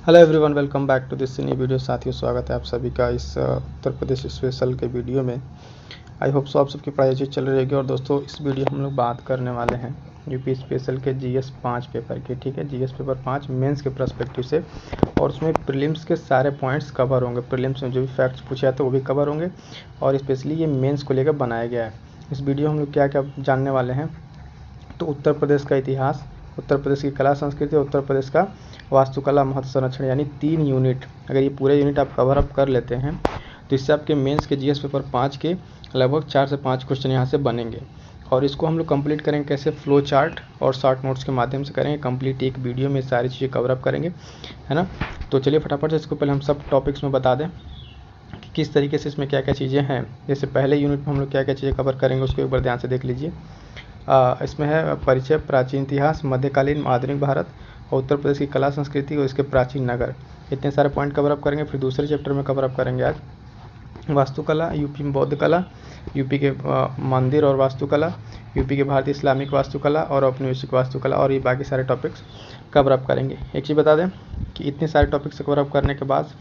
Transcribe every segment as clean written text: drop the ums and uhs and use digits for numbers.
Hello everyone, welcome back to this new video. साथियों, स्वागत है आप सभी का इस उत्तर प्रदेश स्पेशल के वीडियो में। आई होप सो आप सबकी पढ़ाई अच्छी चल रही है। और दोस्तों, इस वीडियो हम लोग बात करने वाले हैं यूपी स्पेशल के जीएस 5 पेपर की। ठीक है, जीएस पेपर 5 मेंस के पर्सपेक्टिव से, और उसमें प्रीलिम्स के सारे पॉइंट्स कवर होंगे। प्रीलिम्स में जो भी फैक्ट्स पूछे जाते हैं वो भी कवर होंगे, और स्पेशली ये मेंस को लेकर बनाया गया है। इस वीडियो हम लोग क्या क्या जानने वाले हैं, तो उत्तर प्रदेश का इतिहास, उत्तर प्रदेश की कला संस्कृति, उत्तर प्रदेश का वास्तुकला महत्व संरक्षण, यानी 3 यूनिट। अगर ये पूरे यूनिट आप कवर अप कर लेते हैं तो इससे आपके मेंस के जीएस पेपर 5 के लगभग 4 से 5 क्वेश्चन यहाँ से बनेंगे। और इसको हम लोग कंप्लीट करेंगे कैसे, फ्लो चार्ट और शॉर्ट नोट्स के माध्यम से करेंगे कंप्लीट। एक वीडियो में सारी चीज़ें कवर अप करेंगे, है ना। तो चलिए फटाफट से इसको पहले हम सब टॉपिक्स में बता दें कि किस तरीके से इसमें क्या क्या चीज़ें हैं। जैसे पहले यूनिट में हम लोग क्या क्या चीज़ें कवर करेंगे उसको एक बार ध्यान से देख लीजिए। इसमें है परिचय, प्राचीन इतिहास, मध्यकालीन आधुनिक भारत और उत्तर प्रदेश की कला संस्कृति और इसके प्राचीन नगर। इतने सारे पॉइंट कवर अप करेंगे। फिर दूसरे चैप्टर में कवर अप करेंगे आज वास्तुकला, यूपी में बौद्ध कला, यूपी के मंदिर और वास्तुकला, यूपी के भारतीय इस्लामिक वास्तुकला और औपनिवेशिक वास्तुकला, और ये बाकी सारे टॉपिक्स कवर अप करेंगे। एक चीज़ बता दें कि इतने सारे टॉपिक्स कवर अप करने के बाद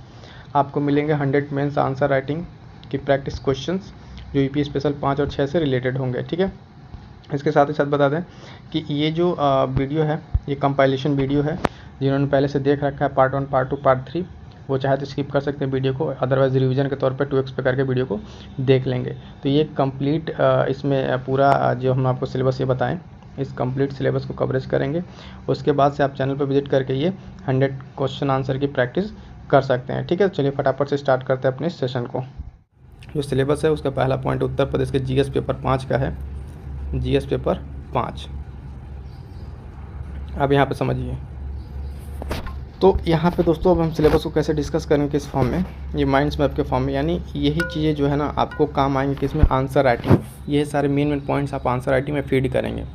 आपको मिलेंगे 100 मेंस आंसर राइटिंग की प्रैक्टिस क्वेश्चंस जो यूपी स्पेशल 5 और 6 से रिलेटेड होंगे। ठीक है, इसके साथ ही साथ बता दें कि ये जो वीडियो है ये कंपाइलेशन वीडियो है। जिन्होंने पहले से देख रखा है पार्ट 1, पार्ट 2, पार्ट 3, वो चाहे तो स्किप कर सकते हैं वीडियो को, अदरवाइज रिवीजन के तौर पे 2x पे करके वीडियो को देख लेंगे। तो ये कंप्लीट इसमें पूरा जो हम आपको सिलेबस ये बताएं, इस कंप्लीट सिलेबस को कवरेज करेंगे। उसके बाद से आप चैनल पर विजिट करके ये 100 क्वेश्चन आंसर की प्रैक्टिस कर सकते हैं। ठीक है, चलिए फटाफट से स्टार्ट करते हैं अपने सेशन को। जो सिलेबस है उसका पहला पॉइंट उत्तर प्रदेश के जीएस पेपर 5 का है, जीएस पेपर 5। अब यहाँ पे समझिए। तो यहाँ पे दोस्तों अब हम सिलेबस को कैसे डिस्कस करेंगे किस फॉर्म में, ये माइंड्स मैप के फॉर्म में। यानी यही चीज़ें जो है ना आपको काम आएंगे कि इसमें आंसर राइटिंग, ये सारे मेन पॉइंट्स आप आंसर राइटिंग में फीड करेंगे।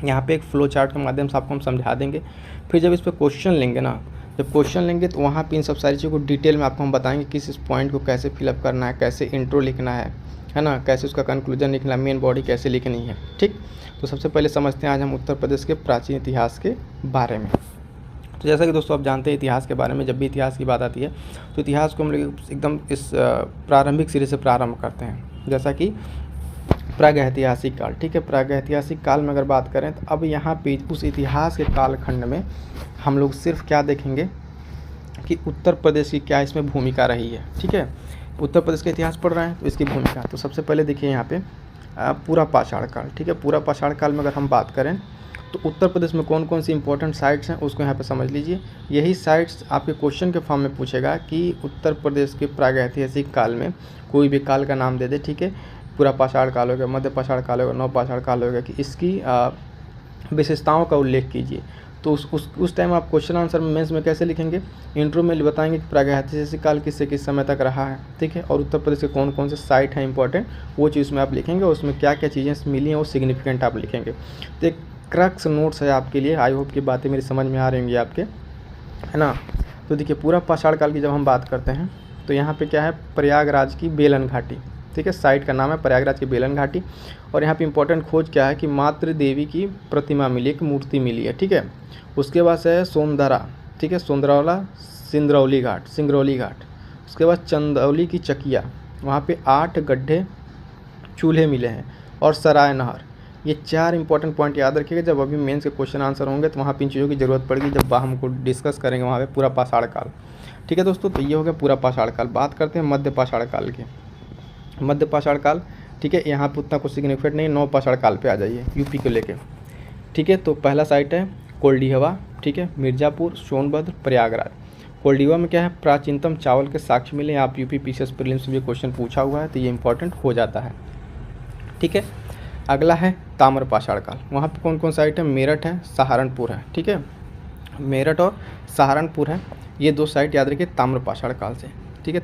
यहाँ पे एक फ्लो चार्ट के माध्यम से आपको हम समझा देंगे। फिर जब इस पर क्वेश्चन लेंगे ना, जब क्वेश्चन लेंगे तो वहाँ पे इन सब सारी चीज़ों को डिटेल में आपको हम बताएंगे किस इस पॉइंट को कैसे फिलअप करना है, कैसे इंट्रो लिखना है ना, कैसे उसका कंक्लूजन लिखना है, मेन बॉडी कैसे लिखनी है। ठीक, तो सबसे पहले समझते हैं आज हम उत्तर प्रदेश के प्राचीन इतिहास के बारे में। तो जैसा कि दोस्तों आप जानते हैं इतिहास के बारे में, जब भी इतिहास की बात आती है तो इतिहास को हम लोग एकदम इस प्रारंभिक सिरे से प्रारंभ करते हैं, जैसा कि प्रागैतिहासिक काल। ठीक है, प्रागैतिहासिक काल में अगर बात करें तो अब यहाँ पे उस इतिहास के कालखंड में हम लोग सिर्फ क्या देखेंगे कि उत्तर प्रदेश की क्या इसमें भूमिका रही है। ठीक है, उत्तर प्रदेश का इतिहास पढ़ रहे हैं तो इसकी भूमिका। तो सबसे पहले देखिए यहाँ पे पूरा पाषाण काल। ठीक है, पूरा पाषाण काल में अगर हम बात करें तो उत्तर प्रदेश में कौन कौन सी इंपॉर्टेंट साइट्स हैं उसको यहाँ पे समझ लीजिए। यही साइट्स आपके क्वेश्चन के फॉर्म में पूछेगा कि उत्तर प्रदेश के प्रागैतिहासिक काल में कोई भी काल का नाम दे दे। ठीक है, पूरा पाषाण काल हो गया, मध्य पाषाण काल हो गया, नव पाषाण काल हो गया, कि इसकी विशेषताओं का उल्लेख कीजिए। तो उस टाइम आप क्वेश्चन आंसर में मेंस में कैसे लिखेंगे, इंट्रो में बताएंगे कि प्रागैतिहासिक काल किससे किस समय तक रहा है। ठीक है, और उत्तर प्रदेश के कौन कौन से साइट हैं इंपॉर्टेंट, वो चीज़ में आप लिखेंगे, और उसमें क्या क्या चीज़ें मिली हैं वो सिग्निफिकेंट आप लिखेंगे। तो एक क्रक्स नोट्स है आपके लिए। आई होप की बातें मेरी समझ में आ रही होंगी आपके, है ना। तो देखिए पूरा पाषाण काल की जब हम बात करते हैं तो यहाँ पे क्या है, प्रयागराज की बेलन घाटी। ठीक है, साइट का नाम है प्रयागराज की बेलन घाटी। और यहाँ पे इंपॉर्टेंट खोज क्या है कि मातृ देवी की प्रतिमा मिली, एक मूर्ति मिली है। ठीक है, उसके बाद है सोमदरा। ठीक है, सोमदरा सिंगरौली घाट। उसके बाद चंदौली की चकिया, वहाँ पे 8 गड्ढे चूल्हे मिले हैं, और सराय नहर। ये 4 इंपॉर्टेंट पॉइंट याद रखिएगा। जब अभी मेंस के क्वेश्चन आंसर होंगे तो वहाँ पे इन चीज़ों की ज़रूरत पड़ेगी जब हमको डिस्कस करेंगे वहाँ पे पूरा पाषाण काल। ठीक है दोस्तों, तो ये हो गया पूरा पाषाण काल। बात करते हैं मध्य पाषाण काल की। मध्य पाषाण काल, ठीक है, यहाँ पे उतना कुछ सिग्निफिकेंट नहीं। नव पाषाण काल पे आ जाइए यूपी को लेके। ठीक है, तो पहला साइट है कोल्डिहवा। ठीक है, मिर्ज़ापुर, सोनभद्र, प्रयागराज। कोल्डिहवा में क्या है, प्राचीनतम चावल के साक्ष्य मिले। आप यूपी पीसीएस प्रीलिम्स में क्वेश्चन पूछा हुआ है तो ये इंपॉर्टेंट हो जाता है। ठीक है, अगला है ताम्र पाषाण काल। वहाँ पे कौन कौन साइट है, मेरठ है, सहारनपुर है। ठीक है, मेरठ और सहारनपुर है, ये 2 साइट याद रखिए ताम्र पाषाण काल से। ठीक है,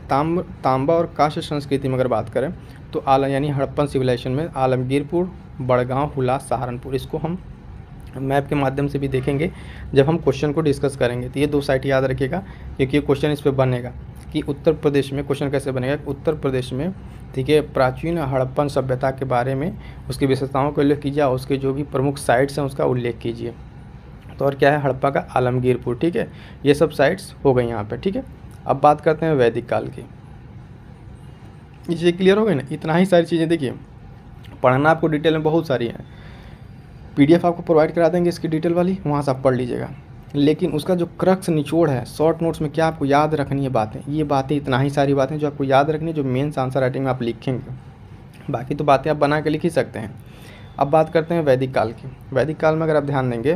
तांबा और कांस्य संस्कृति में अगर बात करें तो यानी हड़प्पन सिविलाइजेशन में आलमगीरपुर, बड़गांव, हुलास, सहारनपुर, इसको हम मैप के माध्यम से भी देखेंगे जब हम क्वेश्चन को डिस्कस करेंगे। तो ये 2 साइट याद रखिएगा क्योंकि क्वेश्चन इस पर बनेगा कि उत्तर प्रदेश में क्वेश्चन कैसे बनेगा। उत्तर प्रदेश में, ठीक है, प्राचीन हड़प्पन सभ्यता के बारे में उसकी विशेषताओं का उल्लेख कीजिए, उसके जो भी प्रमुख साइट्स हैं उसका उल्लेख कीजिए। तो और क्या है, हड़प्पा का आलमगीरपुर, ठीक है। ये सब साइट्स हो गई यहाँ पे, ठीक है। अब बात करते हैं वैदिक काल की। ये क्लियर हो गई ना, इतना ही सारी चीज़ें। देखिए पढ़ना आपको डिटेल में बहुत सारी है, PDF आपको प्रोवाइड करा देंगे इसकी डिटेल वाली, वहाँ से आप पढ़ लीजिएगा। लेकिन उसका जो क्रक्स निचोड़ है शॉर्ट नोट्स में, क्या आपको याद रखनी है बातें, ये बातें इतना ही सारी बातें जो आपको याद रखनी है, जो मेंस आंसर राइटिंग में आप लिखेंगे। बाकी तो बातें आप बना के लिख ही सकते हैं। अब बात करते हैं वैदिक काल की। वैदिक काल में अगर आप ध्यान देंगे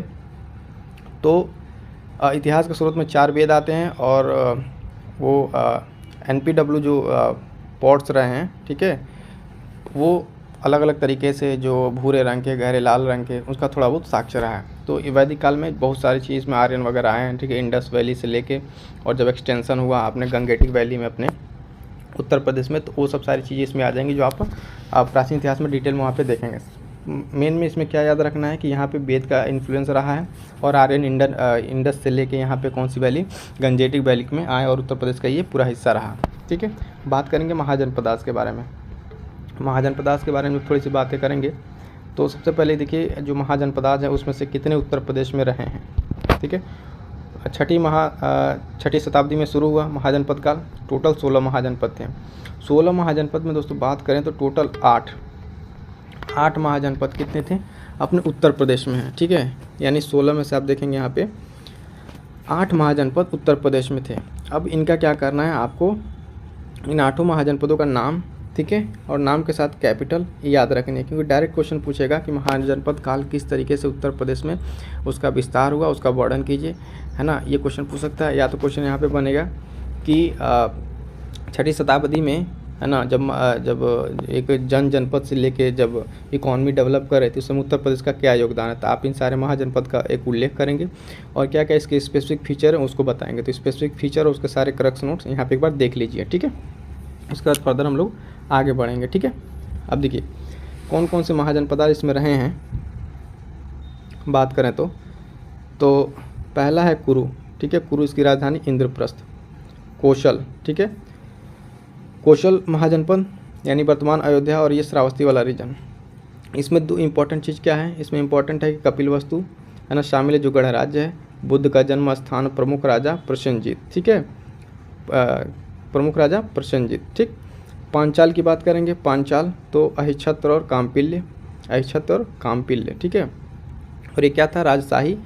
तो इतिहास के स्रोत में 4 वेद आते हैं, और वो NPW जो पॉट्स रहे हैं, ठीक है, वो अलग अलग तरीके से, जो भूरे रंग के, गहरे लाल रंग के, उसका थोड़ा बहुत साक्ष्य रहा है। तो वैदिक काल में बहुत सारी चीज़ में आर्यन वगैरह आए हैं, ठीक है, इंडस वैली से लेके, और जब एक्सटेंशन हुआ अपने गंगेटिक वैली में अपने उत्तर प्रदेश में, तो वो सब सारी चीज़ें इसमें आ जाएंगी, जो आप प्राचीन इतिहास में डिटेल में वहाँ पे देखेंगे। मेन में इसमें क्या याद रखना है कि यहाँ पे वेद का इन्फ्लुएंस रहा है, और आर्यन इंडस से लेके यहाँ पे कौन सी वैली, गंजेटिक वैली में आए, और उत्तर प्रदेश का ये पूरा हिस्सा रहा, ठीक है। बात करेंगे महाजनपदास के बारे में। महाजनपदास के बारे में थोड़ी सी बातें करेंगे। तो सबसे पहले देखिए, जो महाजनपदास है उसमें से कितने उत्तर प्रदेश में रहे हैं, ठीक है। छठी शताब्दी में शुरू हुआ महाजनपद काल। टोटल 16 महाजनपद थे। 16 महाजनपद में दोस्तों बात करें तो टोटल 8 महाजनपद कितने थे अपने उत्तर प्रदेश में हैं, ठीक है। यानी 16 में से आप देखेंगे यहाँ पे 8 महाजनपद उत्तर प्रदेश में थे। अब इनका क्या करना है, आपको इन 8 महाजनपदों का नाम, ठीक है, और नाम के साथ कैपिटल याद रखनी है, क्योंकि डायरेक्ट क्वेश्चन पूछेगा कि महाजनपद काल किस तरीके से उत्तर प्रदेश में उसका विस्तार हुआ, उसका वर्णन कीजिए, है ना। ये क्वेश्चन पूछ सकता है। या तो क्वेश्चन यहाँ पे बनेगा कि 6ठी शताब्दी में, है ना, जब एक जनपद से लेके जब इकॉनमी डेवलप कर रही थी, उस समय उत्तर प्रदेश का क्या योगदान है। तो आप इन सारे महाजनपद का एक उल्लेख करेंगे, और क्या क्या इसके स्पेसिफिक फीचर है उसको बताएंगे। तो स्पेसिफिक फीचर और उसके सारे क्रक्स नोट्स यहाँ पे एक बार देख लीजिए, ठीक है। उसके बाद फर्दर हम लोग आगे बढ़ेंगे, ठीक है। अब देखिए कौन कौन से महाजनपद इसमें रहे हैं, बात करें तो पहला है कुरु, ठीक है। कुरु इसकी राजधानी इंद्रप्रस्थ। कौशल, ठीक है, कौशल महाजनपद यानी वर्तमान अयोध्या और ये श्रावस्ती वाला रीजन। इसमें 2 इंपॉर्टेंट चीज़ क्या है, इसमें इंपॉर्टेंट है कि कपिलवस्तु, है ना, शामिल है, जो गणराज्य है, बुद्ध का जन्म स्थान, प्रमुख राजा प्रसेनजीत, ठीक है, प्रमुख राजा प्रसेनजीत, ठीक। पांचाल की बात करेंगे, पांचाल तो अहिच्छत्र और कामपिल्य, ठीक है। और ये क्या था, राजशाही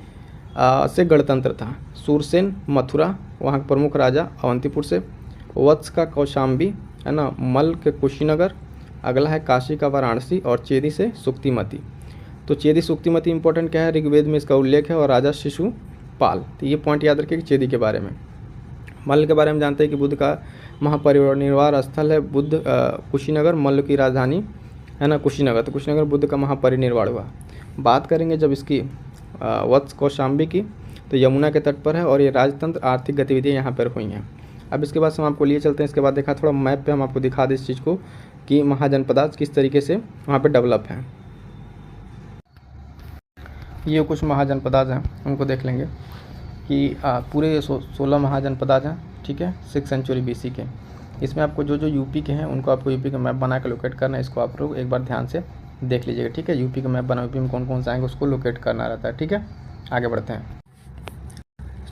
से गणतंत्र था। सूरसेन मथुरा, वहाँ के प्रमुख राजा अवंतीपुर से। वत्स का कौशाम्बी, है ना, मल्ल के कुशीनगर। अगला है काशी का वाराणसी, और चेदी से सुक्तिमती। तो चेदी सुक्तिमती इंपॉर्टेंट क्या है, ऋग्वेद में इसका उल्लेख है, और राजा शिशुपाल। तो ये पॉइंट याद रखिए कि चेदी के बारे में। मल्ल के बारे में जानते हैं कि बुद्ध का महापरिनिर्वाण स्थल है, बुद्ध कुशीनगर, मल्ल की राजधानी, है ना, कुशीनगर। तो कुशीनगर बुद्ध का महापरिनिर्वाण हुआ। बात करेंगे जब इसकी वत्स कौशाम्बी की, तो यमुना के तट पर है, और ये राजतंत्र आर्थिक गतिविधियाँ यहाँ पर हुई हैं। अब इसके बाद हम आपको लिए चलते हैं। इसके बाद देखा थोड़ा मैप पे हम आपको दिखा दें इस चीज़ को कि महाजनपदास किस तरीके से वहाँ पे डेवलप है। ये कुछ महाजनपदास हैं, उनको देख लेंगे कि पूरे 16 महाजनपदास हैं, ठीक है, 6 सेंचुरी BC के। इसमें आपको जो यूपी के हैं उनको आपको यूपी का मैप बना के लोकेट करना है। इसको आप लोग एक बार ध्यान से देख लीजिएगा, ठीक है। यूपी का मैप बना, यूपी में कौन कौन से आएंगे उसको लोकेट करना रहता है, ठीक है। आगे बढ़ते हैं,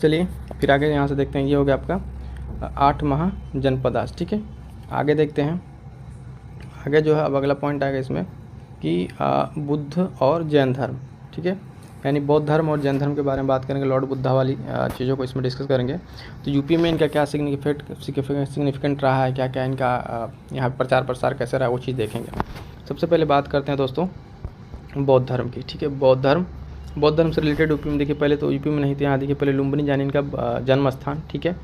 चलिए फिर आगे यहाँ से देखते हैं। ये हो गया आपका 8 महाजनपदास, ठीक है। आगे देखते हैं, आगे जो है अब अगला पॉइंट आएगा इसमें कि बुद्ध और जैन धर्म, ठीक है, यानी बौद्ध धर्म और जैन धर्म के बारे में बात करेंगे। लॉर्ड बुद्धा वाली चीज़ों को इसमें डिस्कस करेंगे। तो यूपी में इनका क्या सिग्निफिकेंट रहा है, क्या क्या इनका यहाँ प्रचार प्रसार कैसे रहा, वो चीज़ देखेंगे। सबसे पहले बात करते हैं दोस्तों बौद्ध धर्म की, ठीक है। बौद्ध धर्म से रिलेटेड यूपी में देखिए, पहले तो यूपी में नहीं थे, यहाँ देखिए पहले लुम्बिनी जानी इनका जन्म स्थान, ठीक है।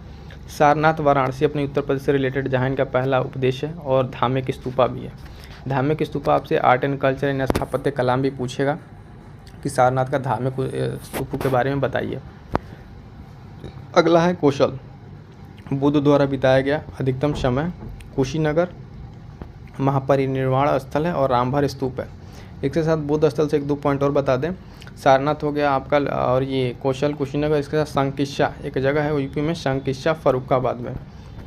सारनाथ वाराणसी अपने उत्तर प्रदेश से रिलेटेड जहाँ इनका पहला उपदेश है, और धार्मिक स्तूपा भी है। धार्मिक स्तूपा आपसे आर्ट एंड कल्चर इन स्थापत्य कला भी पूछेगा कि सारनाथ का धार्मिक स्तूपों के बारे में बताइए। अगला है कौशल, बुद्ध द्वारा बिताया गया अधिकतम समय, कुशीनगर महापरिनिर्वाण स्थल है, और रामभर स्तूप है। इसके साथ बुद्ध स्थल से 1-2 पॉइंट और बता दें। सारनाथ हो गया आपका, और ये कौशल कुशीनगर, इसके साथ संकिस्सा एक जगह है वो यूपी में, संकिस्सा फर्रुखाबाद में,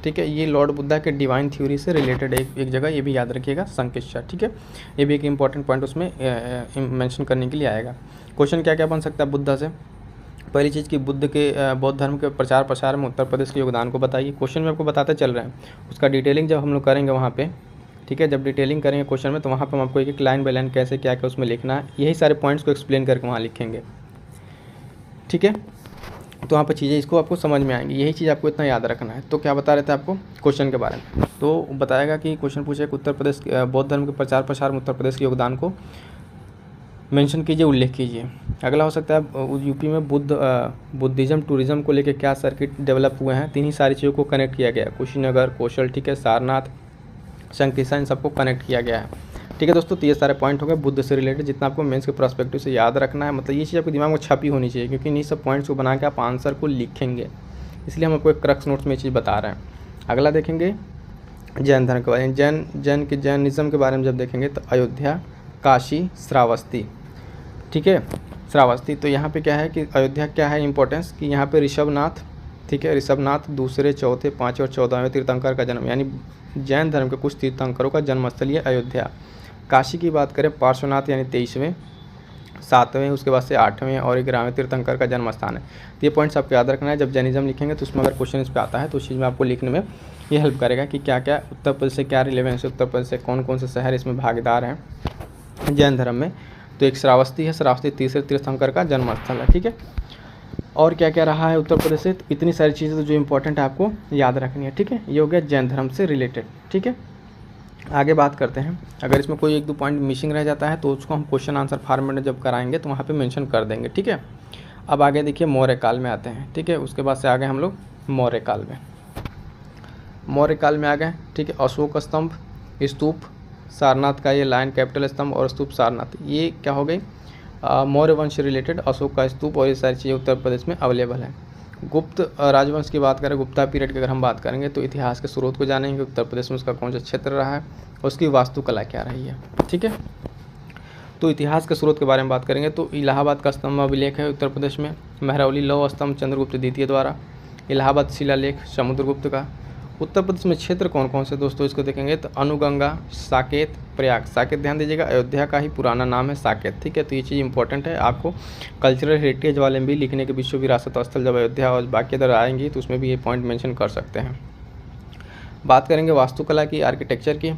ठीक है। ये लॉर्ड बुद्धा के डिवाइन थ्योरी से रिलेटेड एक जगह, ये भी याद रखिएगा, संकिस्सा, ठीक है। ये भी एक इंपॉर्टेंट पॉइंट उसमें मेंशन करने के लिए आएगा। क्वेश्चन क्या क्या बन सकता है बुद्धा से। पहली चीज़ कि बौद्ध धर्म के प्रचार प्रसार में उत्तर प्रदेश के योगदान को बताइए। क्वेश्चन में आपको बताते चल रहे हैं, उसका डिटेलिंग जब हम लोग करेंगे वहाँ पे, ठीक है, जब डिटेलिंग करेंगे क्वेश्चन में तो वहाँ पे हम आपको एक एक लाइन बाय लाइन कैसे क्या क्या उसमें लिखना है, यही सारे पॉइंट्स को एक्सप्लेन करके वहाँ लिखेंगे, ठीक है। तो वहाँ पर चीज़ें इसको आपको समझ में आएंगी, यही चीज़ आपको इतना याद रखना है। तो क्या बता रहे थे आपको क्वेश्चन के बारे में, तो बताएगा कि क्वेश्चन पूछेगा उत्तर प्रदेश बौद्ध धर्म के प्रचार प्रसार में उत्तर प्रदेश के योगदान को मेंशन कीजिए, उल्लेख कीजिए। अगला हो सकता है यूपी में बुद्धिज़्म टूरिज़्म को लेकर क्या सर्किट डेवलप हुए हैं, तीन ही सारी चीज़ों को कनेक्ट किया गया, कुशीनगर, कौशल, ठीक है, सारनाथ, शंक्तिसा, इन सबको कनेक्ट किया गया है, ठीक है दोस्तों। तो ये सारे पॉइंट हो गए बुद्ध से रिलेटेड, जितना आपको मेंस के पर्सपेक्टिव से याद रखना है, मतलब ये चीज़ आपके दिमाग में छपी होनी चाहिए, क्योंकि इन्हीं सब पॉइंट्स को बना के आप आंसर को लिखेंगे, इसलिए हम आपको एक क्रक्स नोट्स में ये चीज़ बता रहे हैं। अगला देखेंगे जैन धर्म के बारे में, जैनिज़्म के बारे में जब देखेंगे तो अयोध्या, काशी, श्रावस्ती, ठीक है, श्रावस्ती। तो यहाँ पे क्या है कि अयोध्या क्या है इंपॉर्टेंस कि यहाँ पे ऋषभनाथ, ठीक है, ऋषभनाथ दूसरे, चौथे, पाँचवें और 14वें तीर्थंकर का जन्म, यानी जैन धर्म के कुछ तीर्थंकरों का जन्मस्थल ये अयोध्या। काशी की बात करें पार्श्वनाथ यानी 23वें, 7वें, उसके बाद से 8वें और 11वें तीर्थंकर का जन्म स्थान है। तो ये पॉइंट्स आपको याद रखना है, जब जैनिज़्म लिखेंगे तो उसमें अगर क्वेश्चन इस पर आता है तो उस चीज़ में आपको लिखने में ये हेल्प करेगा कि क्या क्या उत्तर प्रदेश से क्या रिलेवेंस है, उत्तर प्रदेश से कौन कौन से शहर इसमें भागीदार हैं जैन धर्म में। तो एक श्रावस्ती है, श्रावस्ती तीसरे तीर्थंकर का जन्मस्थल है, ठीक है। और क्या क्या रहा है उत्तर प्रदेश से, तो इतनी सारी चीज़ें तो जो इंपॉर्टेंट है आपको याद रखनी है, ठीक है। ये हो गया जैन धर्म से रिलेटेड, ठीक है। आगे बात करते हैं, अगर इसमें कोई एक दो पॉइंट मिसिंग रह जाता है तो उसको हम क्वेश्चन आंसर फॉर्मेट में जब कराएंगे तो वहाँ पे मेंशन कर देंगे, ठीक है। अब आगे देखिए मौर्य काल में आते हैं, ठीक है, उसके बाद से आगे हम लोग मौर्य काल में, मौर्य काल में आ गए, ठीक है। अशोक स्तंभ, स्तूप, सारनाथ का ये लायन कैपिटल स्तंभ और स्तूप सारनाथ, ये क्या हो गई मौर्य वंश से रिलेटेड अशोक का स्तूप, और ये सारी चीज़ें उत्तर प्रदेश में अवेलेबल है। गुप्त राजवंश की बात करें, गुप्ता पीरियड की अगर हम बात करेंगे तो इतिहास के स्रोत को जानेंगे, उत्तर प्रदेश में उसका कौन सा क्षेत्र रहा है और उसकी वास्तुकला क्या रही है, ठीक है। तो इतिहास के स्रोत के बारे में बात करेंगे तो इलाहाबाद का स्तंभ अभिलेख है उत्तर प्रदेश में, महरौली लौह स्तंभ चंद्रगुप्त द्वितीय द्वारा, इलाहाबाद शिलालेख समुद्रगुप्त का। उत्तर प्रदेश में क्षेत्र कौन कौन से दोस्तों इसको देखेंगे तो अनुगंगा, साकेत, प्रयाग। साकेत ध्यान दीजिएगा अयोध्या का ही पुराना नाम है साकेत, ठीक है। तो ये चीज़ इंपॉर्टेंट है, आपको कल्चरल हेरिटेज वाले में भी लिखने के विश्व विरासत स्थल जब अयोध्या और बाकी अदर आएंगी तो उसमें भी ये पॉइंट मेंशन कर सकते हैं। बात करेंगे वास्तुकला की, आर्किटेक्चर की,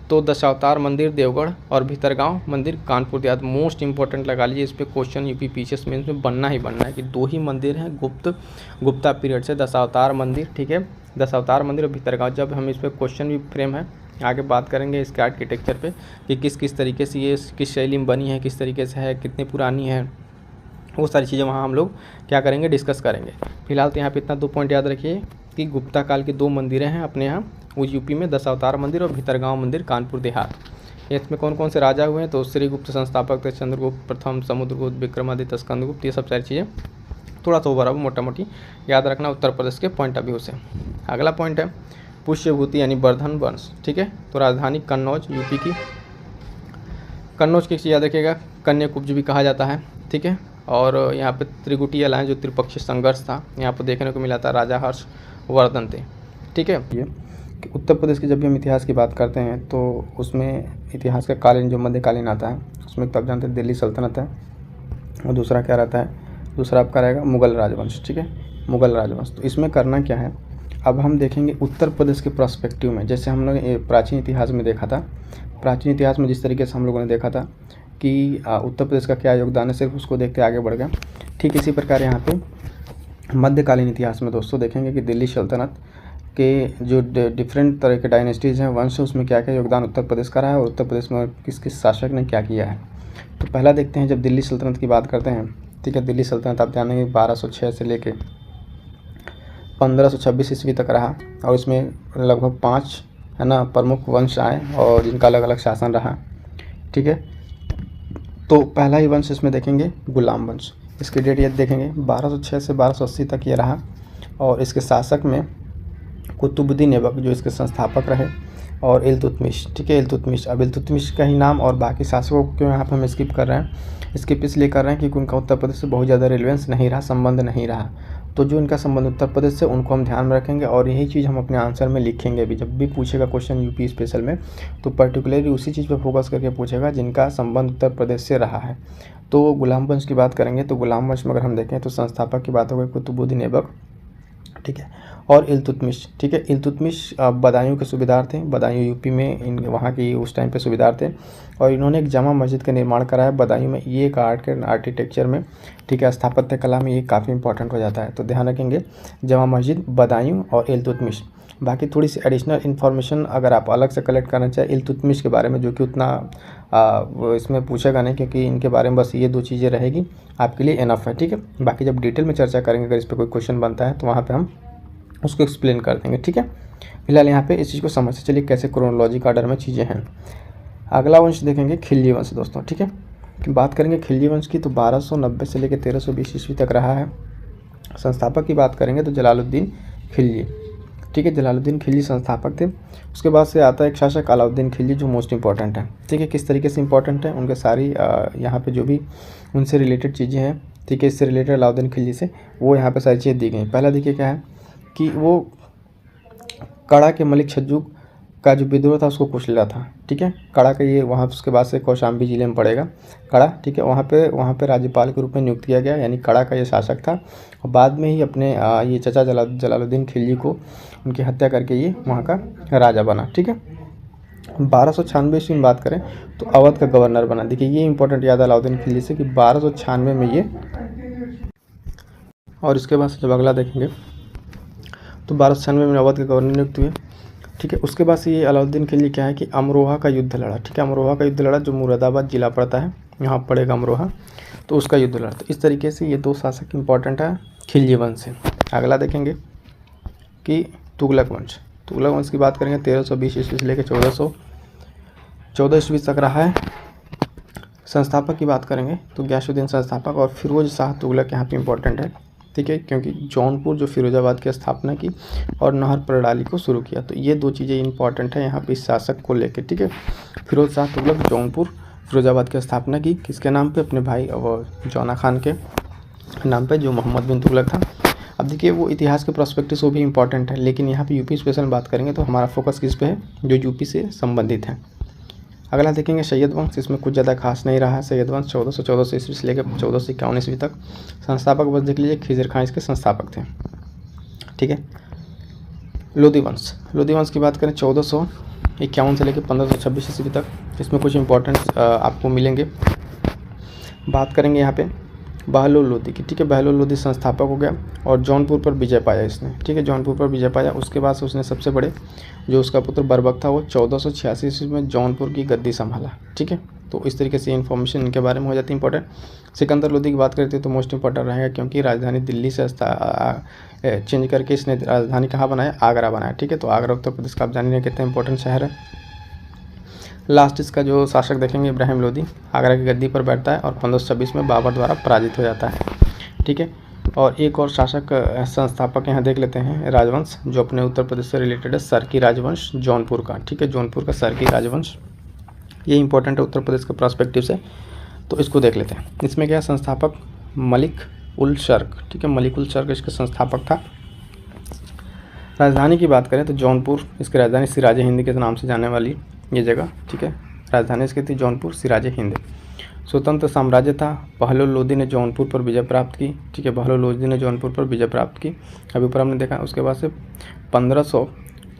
तो दशावतार मंदिर देवगढ़ और भीतरगांव मंदिर कानपुर देहात। मोस्ट इंपॉर्टेंट लगा लीजिए, इस पर क्वेश्चन यूपी पीसीएस मेंस में बनना ही बनना है कि दो ही मंदिर हैं गुप्ता पीरियड से, दशावतार मंदिर, ठीक है, दशावतार मंदिर और भीतरगांव। जब हम इस पर क्वेश्चन भी फ्रेम है, आगे बात करेंगे इसके आर्किटेक्चर पे कि किस किस तरीके से ये किस शैली में बनी है, किस तरीके से है, कितनी पुरानी है, वो सारी चीज़ें वहाँ हम लोग क्या करेंगे, डिस्कस करेंगे। फिलहाल तो यहाँ पे इतना दो पॉइंट याद रखिए कि गुप्ता काल की दो मंदिरें हैं अपने यहाँ, वो यूपी में दशावतार मंदिर और भीतरगांव मंदिर कानपुर देहात। इसमें कौन कौन से राजा हुए हैं तो श्रीगुप्त संस्थापक थे, चंद्रगुप्त प्रथम, समुद्रगुप्त, विक्रमादित्य, स्कंदगुप्त, ये सब सारी चीज़ें थोड़ा सा ओवरऑल मोटा मोटी याद रखना उत्तर प्रदेश के पॉइंट ऑफ व्यू से। अगला पॉइंट है पुष्यभूति यानी वर्धन वंश, ठीक है। तो राजधानी कन्नौज यूपी की, कन्नौज की चीज़ याद रखिएगा, कन्याकुब्ज भी कहा जाता है, ठीक है। और यहाँ पे त्रिगुटी अलायंस जो त्रिपक्षीय संघर्ष था यहाँ पर देखने को मिला था, राजा हर्षवर्धन थे, ठीक है। ये उत्तर प्रदेश की जब भी हम इतिहास की बात करते हैं तो उसमें इतिहास का कालीन जो मध्यकालीन आता है उसमें तब जानते हैं दिल्ली सल्तनत है, और दूसरा क्या रहता है, दूसरा आपका रहेगा मुग़ल राजवंश, ठीक है, मुग़ल राजवंश। तो इसमें करना क्या है, अब हम देखेंगे उत्तर प्रदेश के पर्सपेक्टिव में, जैसे हम लोग प्राचीन इतिहास में देखा था, प्राचीन इतिहास में जिस तरीके से हम लोगों ने देखा था कि उत्तर प्रदेश का क्या योगदान है, सिर्फ उसको देखते आगे बढ़ गया, ठीक इसी प्रकार यहाँ पे मध्यकालीन इतिहास में दोस्तों देखेंगे कि दिल्ली सल्तनत के जो डिफरेंट तरह के डायनेस्टीज़ हैं, वंश, उसमें क्या क्या योगदान उत्तर प्रदेश का रहा है और उत्तर प्रदेश में किस किस शासक ने क्या किया है। तो पहला देखते हैं, जब दिल्ली सल्तनत की बात करते हैं, ठीक है, दिल्ली सल्तनत आप ध्यान देंगे 1206 से लेके 1526 ईस्वी तक रहा, और इसमें लगभग 5 है ना प्रमुख वंश आए और जिनका अलग अलग शासन रहा, ठीक है। तो पहला ही वंश इसमें देखेंगे गुलाम वंश, इसकी डेट ये देखेंगे 1206 से 1280 तक ये रहा, और इसके शासक में कुतुबुद्दीन ऐबक जो इसके संस्थापक रहे, और इल्तुतमिश, ठीक है, इल्तुतमिश। अब इल्तुतमिश का ही नाम और बाकी शासकों को क्यों यहाँ पर हम स्किप कर रहे हैं, स्किप इसलिए कर रहे हैं क्योंकि उनका उत्तर प्रदेश से बहुत ज़्यादा रिलेवेंस नहीं रहा, संबंध नहीं रहा। तो जो इनका संबंध उत्तर प्रदेश से, उनको हम ध्यान में रखेंगे और यही चीज़ हम अपने आंसर में लिखेंगे भी। जब भी पूछेगा क्वेश्चन यूपी स्पेशल में तो पर्टिकुलरली उसी चीज़ पर फोकस करके पूछेगा जिनका संबंध उत्तर प्रदेश से रहा है। तो गुलाम वंश की बात करेंगे तो गुलाम वंश में अगर हम देखें तो संस्थापक की बात हो गई कुतुबुद्दीन ऐबक, ठीक है, और इल्तुतमिश, ठीक है। इल्तुतमिश बदायूं के सूबेदार थे, बदायूं यूपी में इन वहाँ की उस टाइम पे सूबेदार थे, और इन्होंने एक जामा मस्जिद का निर्माण कराया बदायूं में। ये एक आर्किटेक्चर में, ठीक है, स्थापत्य कला में ये काफ़ी इंपॉर्टेंट हो जाता है, तो ध्यान रखेंगे जामा मस्जिद, बदायूं और इल्तुतमिश। बाकी थोड़ी सी एडिशनल इन्फॉर्मेशन अगर आप अलग से कलेक्ट करना चाहें इल्तुतमिश के बारे में, जो कि उतना इसमें पूछेगा नहीं, क्योंकि इनके बारे में बस ये 2 चीज़ें रहेगी आपके लिए इनफ है, ठीक है। बाकी जब डिटेल में चर्चा करेंगे, अगर इस पर कोई क्वेश्चन बनता है तो वहाँ पर हम उसको एक्सप्लेन कर देंगे, ठीक है। फिलहाल यहाँ पे इस चीज़ को समझते चलिए कैसे क्रोनोलॉजिक ऑर्डर में चीज़ें हैं। अगला वंश देखेंगे खिलजी वंश दोस्तों, ठीक है। बात करेंगे खिलजी वंश की तो 1290 से लेकर 1320 ईस्वी तक रहा है। संस्थापक की बात करेंगे तो जलालुद्दीन खिलजी, ठीक है, जलालुद्दीन खिलजी संस्थापक थे। उसके बाद से आता है एक शासक अलाउद्दीन खिलजी, जो मोस्ट इंपॉर्टेंट है, ठीक है। किस तरीके से इंपॉर्टेंट है, उनके सारी यहाँ पे जो भी उनसे रिलेटेड चीज़ें हैं, ठीक है, इससे रिलेटेड अलाउद्दीन खिलजी से, वो यहाँ पे सारी चीज़ें दी गई। पहला देखिए क्या है कि वो कड़ा के मलिक छज्जूक का जो विद्रोह था उसको कुचला था, ठीक है। कड़ा का ये वहाँ उसके बाद से कौशाम्बी जिले में पड़ेगा कड़ा, ठीक है। वहाँ पे राज्यपाल के रूप में नियुक्त किया गया, यानी कड़ा का ये शासक था, और बाद में ही अपने ये चचा जलालुद्दीन खिलजी को उनकी हत्या करके ये वहाँ का राजा बना, ठीक है। 1296 ईस्वी में बात करें तो अवध का गवर्नर बना। देखिए ये इंपॉर्टेंट याद है अलाउद्दीन खिलजी से कि 1296 में ये, और इसके बाद से जब अगला देखेंगे तो 1296 में अवध के गवर्नर नियुक्त हुए, ठीक है। उसके बाद से ये अलाउद्दीन खिलजी क्या है कि अमरोहा का युद्ध लड़ा, ठीक है। अमरोहा का युद्ध लड़ा जो मुरादाबाद जिला पड़ता है, यहाँ पड़ेगा अमरोहा, तो उसका युद्ध लड़ा। तो इस तरीके से ये 2 शासक इंपॉर्टेंट है खिलजी वंश से। अगला देखेंगे कि तुगलक वंश। तुगलक वंश की बात करेंगे 1320 ईस्वी से लेकर 1414 ईस्वी तक रहा है। संस्थापक की बात करेंगे तो गयासुद्दीन संस्थापक, और फिरोज शाह तुगलक यहाँ पे इंपॉर्टेंट है, ठीक है, क्योंकि जौनपुर जो फिरोजाबाद की स्थापना की और नहर प्रणाली को शुरू किया। तो ये 2 चीज़ें इंपॉर्टेंट है यहाँ पे इस शासक को लेकर, ठीक है। फिरोज शाह तुगलक जौनपुर फिरोजाबाद की स्थापना की किसके नाम पे, अपने भाई और जौना खान के नाम पे, जो मोहम्मद बिन तुगलक था। अब देखिए वो इतिहास के प्रोस्पेक्टिव से भी इंपॉर्टेंट है, लेकिन यहाँ पे यूपी स्पेशल बात करेंगे तो हमारा फोकस किस पे है, जो यूपी से संबंधित है। अगला देखेंगे सैयद वंश। इसमें कुछ ज़्यादा खास नहीं रहा है। सैयद वंश 1414 ईस्वी से लेकर 1451 ईस्वी तक। संस्थापक बस देख लीजिए, खिजर खां इसके संस्थापक थे, ठीक है। लोधी वंश। लोधी वंश की बात करें 1451 से लेकर 1526 ईस्वी तक। इसमें कुछ इंपॉर्टेंट आपको मिलेंगे। बात करेंगे यहाँ पे बहलोल लोधी की, ठीक है। बहलोल लोधी संस्थापक हो गया और जौनपुर पर विजय पाया इसने, ठीक है, जौनपुर पर विजय पाया। उसके बाद से उसने सबसे बड़े जो उसका पुत्र बर्बक था वो 1486 ईस्वी में जौनपुर की गद्दी संभाला, ठीक है। तो इस तरीके से इन्फॉर्मेशन इनके बारे में हो जाती है इंपॉर्टेंट। सिकंदर लोधी की बात करते हैं तो मोस्ट इंपॉर्टेंट रहेगा, क्योंकि राजधानी दिल्ली से चेंज करके इसने राजधानी कहाँ बनाया, आगरा बनाया, ठीक है। तो आगरा उत्तर प्रदेश का आप जानिए कितना इंपॉर्टेंट शहर है। लास्ट इसका जो शासक देखेंगे इब्राहिम लोधी, आगरा की गद्दी पर बैठता है और 1526 में बाबर द्वारा पराजित हो जाता है, ठीक है। और एक और शासक संस्थापक यहाँ देख लेते हैं, राजवंश, जो अपने उत्तर प्रदेश से रिलेटेड है, सरकी राजवंश जौनपुर का, ठीक है। जौनपुर का सरकी राजवंश, ये इंपॉर्टेंट है उत्तर प्रदेश के पर्सपेक्टिव से, तो इसको देख लेते हैं। इसमें क्या है, संस्थापक मलिक उल शर्क, ठीक है, मलिक उल शर्क इसका संस्थापक था। राजधानी की बात करें तो जौनपुर, इसकी राजधानी सिराज हिंद के नाम से जाने वाली ये जगह, ठीक है। राजधानी इसकी थी जौनपुर, सिराज हिंद। स्वतंत्र साम्राज्य था। बहलोल लोधी ने जौनपुर पर विजय प्राप्त की, ठीक है। बहलोल लोधी ने जौनपुर पर विजय प्राप्त की, अभी ऊपर हमने देखा। उसके बाद से 1500,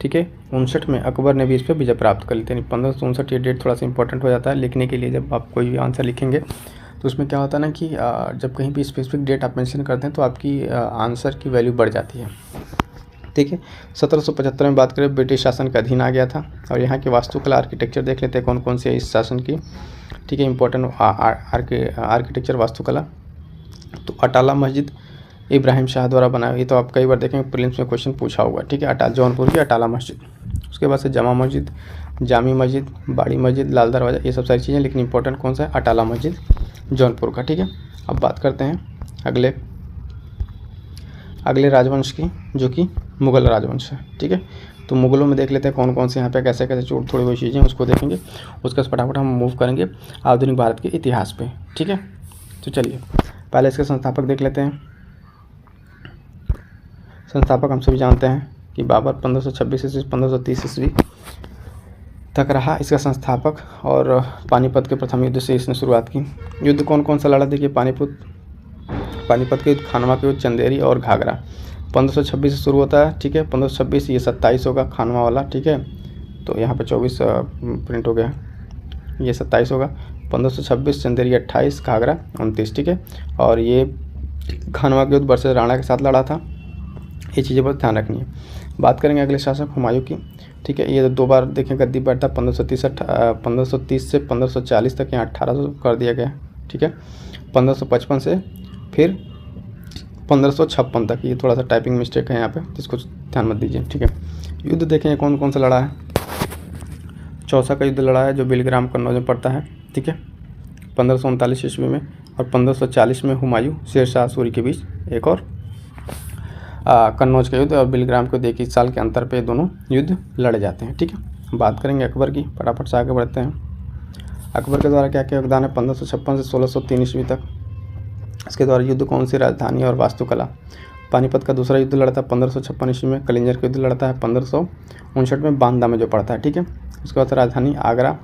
ठीक है, 59 में अकबर ने भी इस पर विजय प्राप्त कर ली थी। 1559 ये डेट थोड़ा सा इंपॉर्टेंट हो जाता है लिखने के लिए। जब आप कोई भी आंसर लिखेंगे तो उसमें क्या होता है ना कि जब कहीं भी स्पेसिफिक डेट आप मेंशन करते हैं तो आपकी आंसर की वैल्यू बढ़ जाती है, ठीक है। 1775 में बात करें ब्रिटिश शासन का अधीन आ गया था। और यहाँ की वास्तुकला आर्किटेक्चर देख लेते हैं कौन कौन सी है इस शासन की, ठीक है। इंपॉर्टेंट आर्किटेक्चर वास्तुकला तो अटाला मस्जिद इब्राहिम शाह द्वारा बनाया। ये तो आप कई बार देखेंगे प्रीलिम्स में क्वेश्चन पूछा हुआ, ठीक है। जौनपुर की अटाला मस्जिद। उसके बाद से जमा मस्जिद, जामी मस्जिद, बाड़ी मस्जिद, लाल दरवाज़ा, ये सब सारी चीज़ें, लेकिन इंपॉर्टेंट कौन सा है, अटाला मस्जिद जौनपुर का, ठीक है। अब बात करते हैं अगले राजवंश की, जो कि मुग़ल राजवंश है, ठीक है। तो मुग़लों में देख लेते हैं कौन कौन से यहाँ पे कैसे कैसे थोड़ी बहुत चीज़ें उसको देखेंगे। उसके फटाफट हम मूव करेंगे आधुनिक भारत के इतिहास पे, ठीक है। तो चलिए पहले इसके संस्थापक देख लेते हैं। संस्थापक हम सभी जानते हैं कि बाबर 1526 ईस्वी 1530 ईस्वी तक रहा इसका संस्थापक, और पानीपत के प्रथम युद्ध से इसने शुरुआत की। युद्ध कौन कौन सा लड़ा? देखिए, पानीपत के युद्ध, खानवा के युद्ध, चंदेरी और घाघरा। 1526 से शुरू होता है, ठीक है। 1526 ये 27 होगा खानवा वाला, ठीक है। तो यहाँ पे 24 प्रिंट हो गया, ये 27 होगा। 1526 चंदेरी 28, घाघरा 29, ठीक है। और ये खानवा के युद्ध बरसे राणा के साथ लड़ा था। ये चीज़ें बहुत ध्यान रखनी है। बात करेंगे अगले शासक हुमायूं की, ठीक है। ये 2 बार देखें गद्दी बैठता, 1530 से 1540 तक, यहाँ 1800 कर दिया गया, ठीक है। 1555 से फिर 1556 तक, ये थोड़ा सा टाइपिंग मिस्टेक है यहाँ पे, जिसको ध्यान मत दीजिए, ठीक है। युद्ध देखें कौन कौन सा लड़ा है। चौसा का युद्ध लड़ा है, जो बिलग्राम कन्नौज में पड़ता है, ठीक है, 1539 ईस्वी में। और 1540 में हुमायूं शेरशाह सूरी के बीच एक और कन्नौज का युद्ध और बिलग्राम को 21 साल के अंतर पे दोनों युद्ध लड़े जाते हैं, ठीक है। बात करेंगे अकबर की, फटाफट से आगे बढ़ते हैं। अकबर के द्वारा क्या क्या योगदान है 1556 से 1603 ईस्वी तक। इसके द्वारा युद्ध कौन सी राजधानी और वास्तुकला। पानीपत का दूसरा युद्ध लड़ता है 1556 ईस्वी में। कलिंजर का युद्ध लड़ता है 1559 में बांदा में जो पड़ता है, ठीक है। उसके बाद राजधानी आगरा,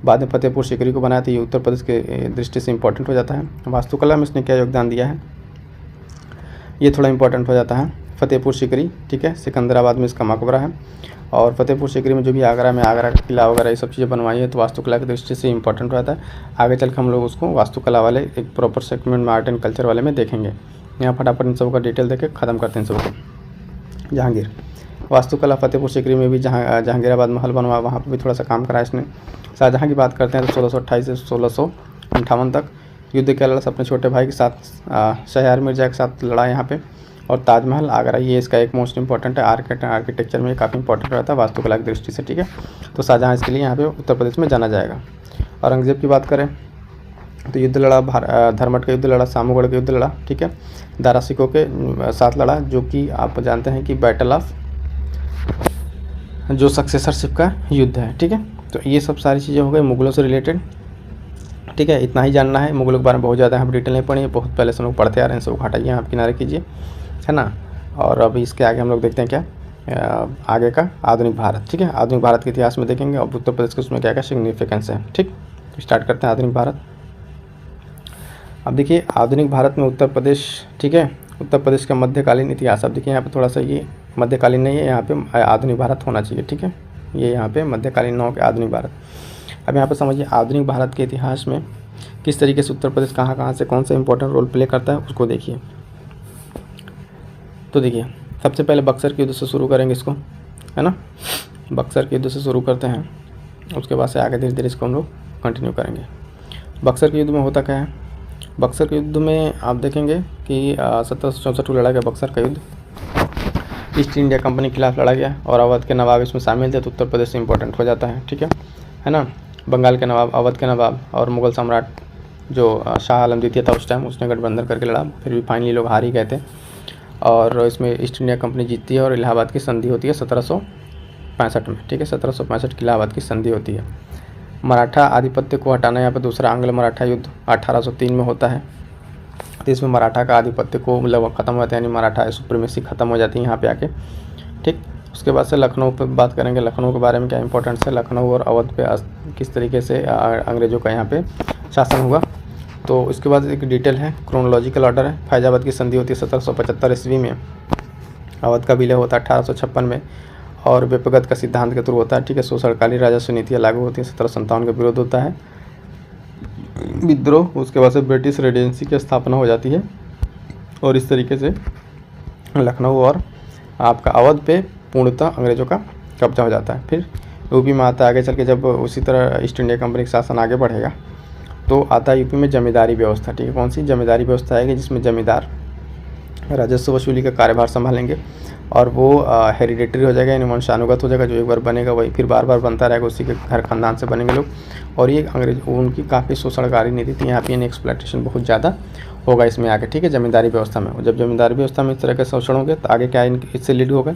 बाद में फतेहपुर सीकरी को बनाया था। ये उत्तर प्रदेश के दृष्टि से इंपॉर्टेंट हो जाता है। वास्तुकला में इसने क्या योगदान दिया है, ये थोड़ा इंपॉर्टेंट हो जाता है। फतेहपुर सीकरी, ठीक है, सिकंदराबाद में इसका मकबरा है। और फतेहपुर सीकरी में जो भी आगरा में आगरा का किला वगैरह ये सब चीज़ें बनवाई है, तो वास्तुकला की दृष्टि से इंपॉर्टेंट रहता है। आगे चल के हम लोग उसको वास्तुकला वाले एक प्रॉपर सेगमेंट में, आर्ट एंड कल्चर वाले में देखेंगे। यहाँ फटाफट इन सब का डिटेल देके ख़त्म करते हैं इन सबको। जहांगीर, वास्तुकला फतेहपुर सीकरी में भी जहांगीराबाद महल बनवा, वहाँ पर भी थोड़ा सा काम करा इसने। शाहजहाँ की बात करते हैं तो 1628 से 1658 तक युद्ध क्या लड़ा अपने छोटे भाई के साथ, शहयार मिर्जा के साथ लड़ा यहाँ पे। और ताजमहल आगरा, ये इसका एक मोस्ट इंपॉर्टेंट है। आर्किटेक्चर में काफ़ी इंपॉर्टेंट रहता है वास्तुकला की दृष्टि से, ठीक है। तो शाहजहाँ इसके लिए यहाँ पे उत्तर प्रदेश में जाना जाएगा। औरंगजेब की बात करें तो युद्ध लड़ा, धर्मट का युद्ध लड़ा, सामूगढ़ का युद्ध लड़ा, ठीक है। दारा सिकों के साथ लड़ा, जो कि आप जानते हैं कि बैटल ऑफ जो सक्सेसरशिप का युद्ध है, ठीक है। तो ये सब सारी चीज़ें हो गई मुगलों से रिलेटेड, ठीक है। इतना ही जानना है, मुगलों के बारे में बहुत ज़्यादा हम डिटेल नहीं पढ़ी, बहुत पहले से लोग पढ़ते आ रहे हैं, सब हटाइए आप किनारे कीजिए, है ना। और अभी इसके आगे हम लोग देखते हैं क्या आगे का आधुनिक भारत, ठीक है। आधुनिक भारत के इतिहास में देखेंगे और उत्तर प्रदेश के उसमें क्या क्या सिग्निफिकेंस है, ठीक। स्टार्ट करते हैं आधुनिक भारत। अब देखिए आधुनिक भारत में उत्तर प्रदेश, ठीक है, उत्तर प्रदेश का मध्यकालीन इतिहास। अब देखिए यहाँ पे थोड़ा सा ये मध्यकालीन नहीं है, यहाँ पे आधुनिक भारत होना चाहिए, ठीक है। ये यहाँ पे मध्यकालीन न हो के आधुनिक भारत। अब यहाँ पे समझिए आधुनिक भारत के इतिहास में किस तरीके से उत्तर प्रदेश कहाँ कहाँ से कौन सा इंपॉर्टेंट रोल प्ले करता है उसको देखिए। तो देखिए सबसे पहले बक्सर के युद्ध से शुरू करेंगे इसको, है ना। बक्सर के युद्ध से शुरू करते हैं, उसके बाद से आगे धीरे धीरे इसको हम लोग कंटिन्यू करेंगे। बक्सर के युद्ध में होता क्या है, बक्सर के युद्ध में आप देखेंगे कि 1764 को लड़ा गया बक्सर का युद्ध। ईस्ट इंडिया कंपनी के खिलाफ लड़ा गया और अवध के नवाब इसमें शामिल थे, तो उत्तर प्रदेश से इंपॉर्टेंट हो जाता है, ठीक है ना। बंगाल के नवाब, अवध के नवाब और मुगल सम्राट जो शाह आलम द्वितीय था उस टाइम, उसने गठबंधन करके लड़ा, फिर भी फाइनली लोग हार ही गए थे। और इसमें ईस्ट इंडिया कंपनी जीतती है और इलाहाबाद की संधि होती है 1765 में, ठीक है। 1765 की इलाहाबाद की संधि होती है। मराठा आधिपत्य को हटाना, यहाँ पर दूसरा आंग्ल मराठा युद्ध 1803 में होता है। तो इसमें मराठा का आधिपत्य को मतलब ख़त्म हो जाता है, यानी मराठा सुप्रीमेसी ख़त्म हो जाती है यहाँ पे आके, ठीक। उसके बाद से लखनऊ पर बात करेंगे, लखनऊ के बारे में क्या इंपॉर्टेंस है, लखनऊ और अवध पे किस तरीके से अंग्रेज़ों का यहाँ पे शासन हुआ। तो इसके बाद एक डिटेल है, क्रोनोलॉजिकल ऑर्डर है। फैजाबाद की संधि होती है 1775 ईस्वी में। अवध का विलय होता है 1856 में और व्यक्तिगत का सिद्धांत के थ्रू होता है, ठीक है। शोषणकालीन राजस्व नीतियाँ लागू होती है। 1757 का विरोध होता है, विद्रोह। उसके बाद से ब्रिटिश रेजिडेंसी की स्थापना हो जाती है और इस तरीके से लखनऊ और आपका अवध पे पूर्णतः अंग्रेज़ों का कब्जा हो जाता है। फिर यूपी में आता है आगे चल के, जब उसी तरह ईस्ट इंडिया कंपनी का शासन आगे बढ़ेगा तो आता है यूपी में जमींदारी व्यवस्था, ठीक है। कौन सी जमींदारी व्यवस्था आएगी, जिसमें जमींदार राजस्व वसूली का कार्यभार संभालेंगे और वो हेरिडेटरी हो जाएगा, यानी वंशानुगत हो जाएगा। जो एक बार बनेगा वही फिर बार बार बनता रहेगा, उसी के घर खानदान से बनेंगे लोग। और ये अंग्रेज उनकी काफ़ी शोषणकारी नीति थी, यहाँ पे एक्सप्लॉयटेशन बहुत ज़्यादा होगा इसमें आगे, ठीक है, जमींदारी व्यवस्था में। जब जमींदारी व्यवस्था में इस तरह के शोषण होंगे तो आगे क्या इससे लीड होगा,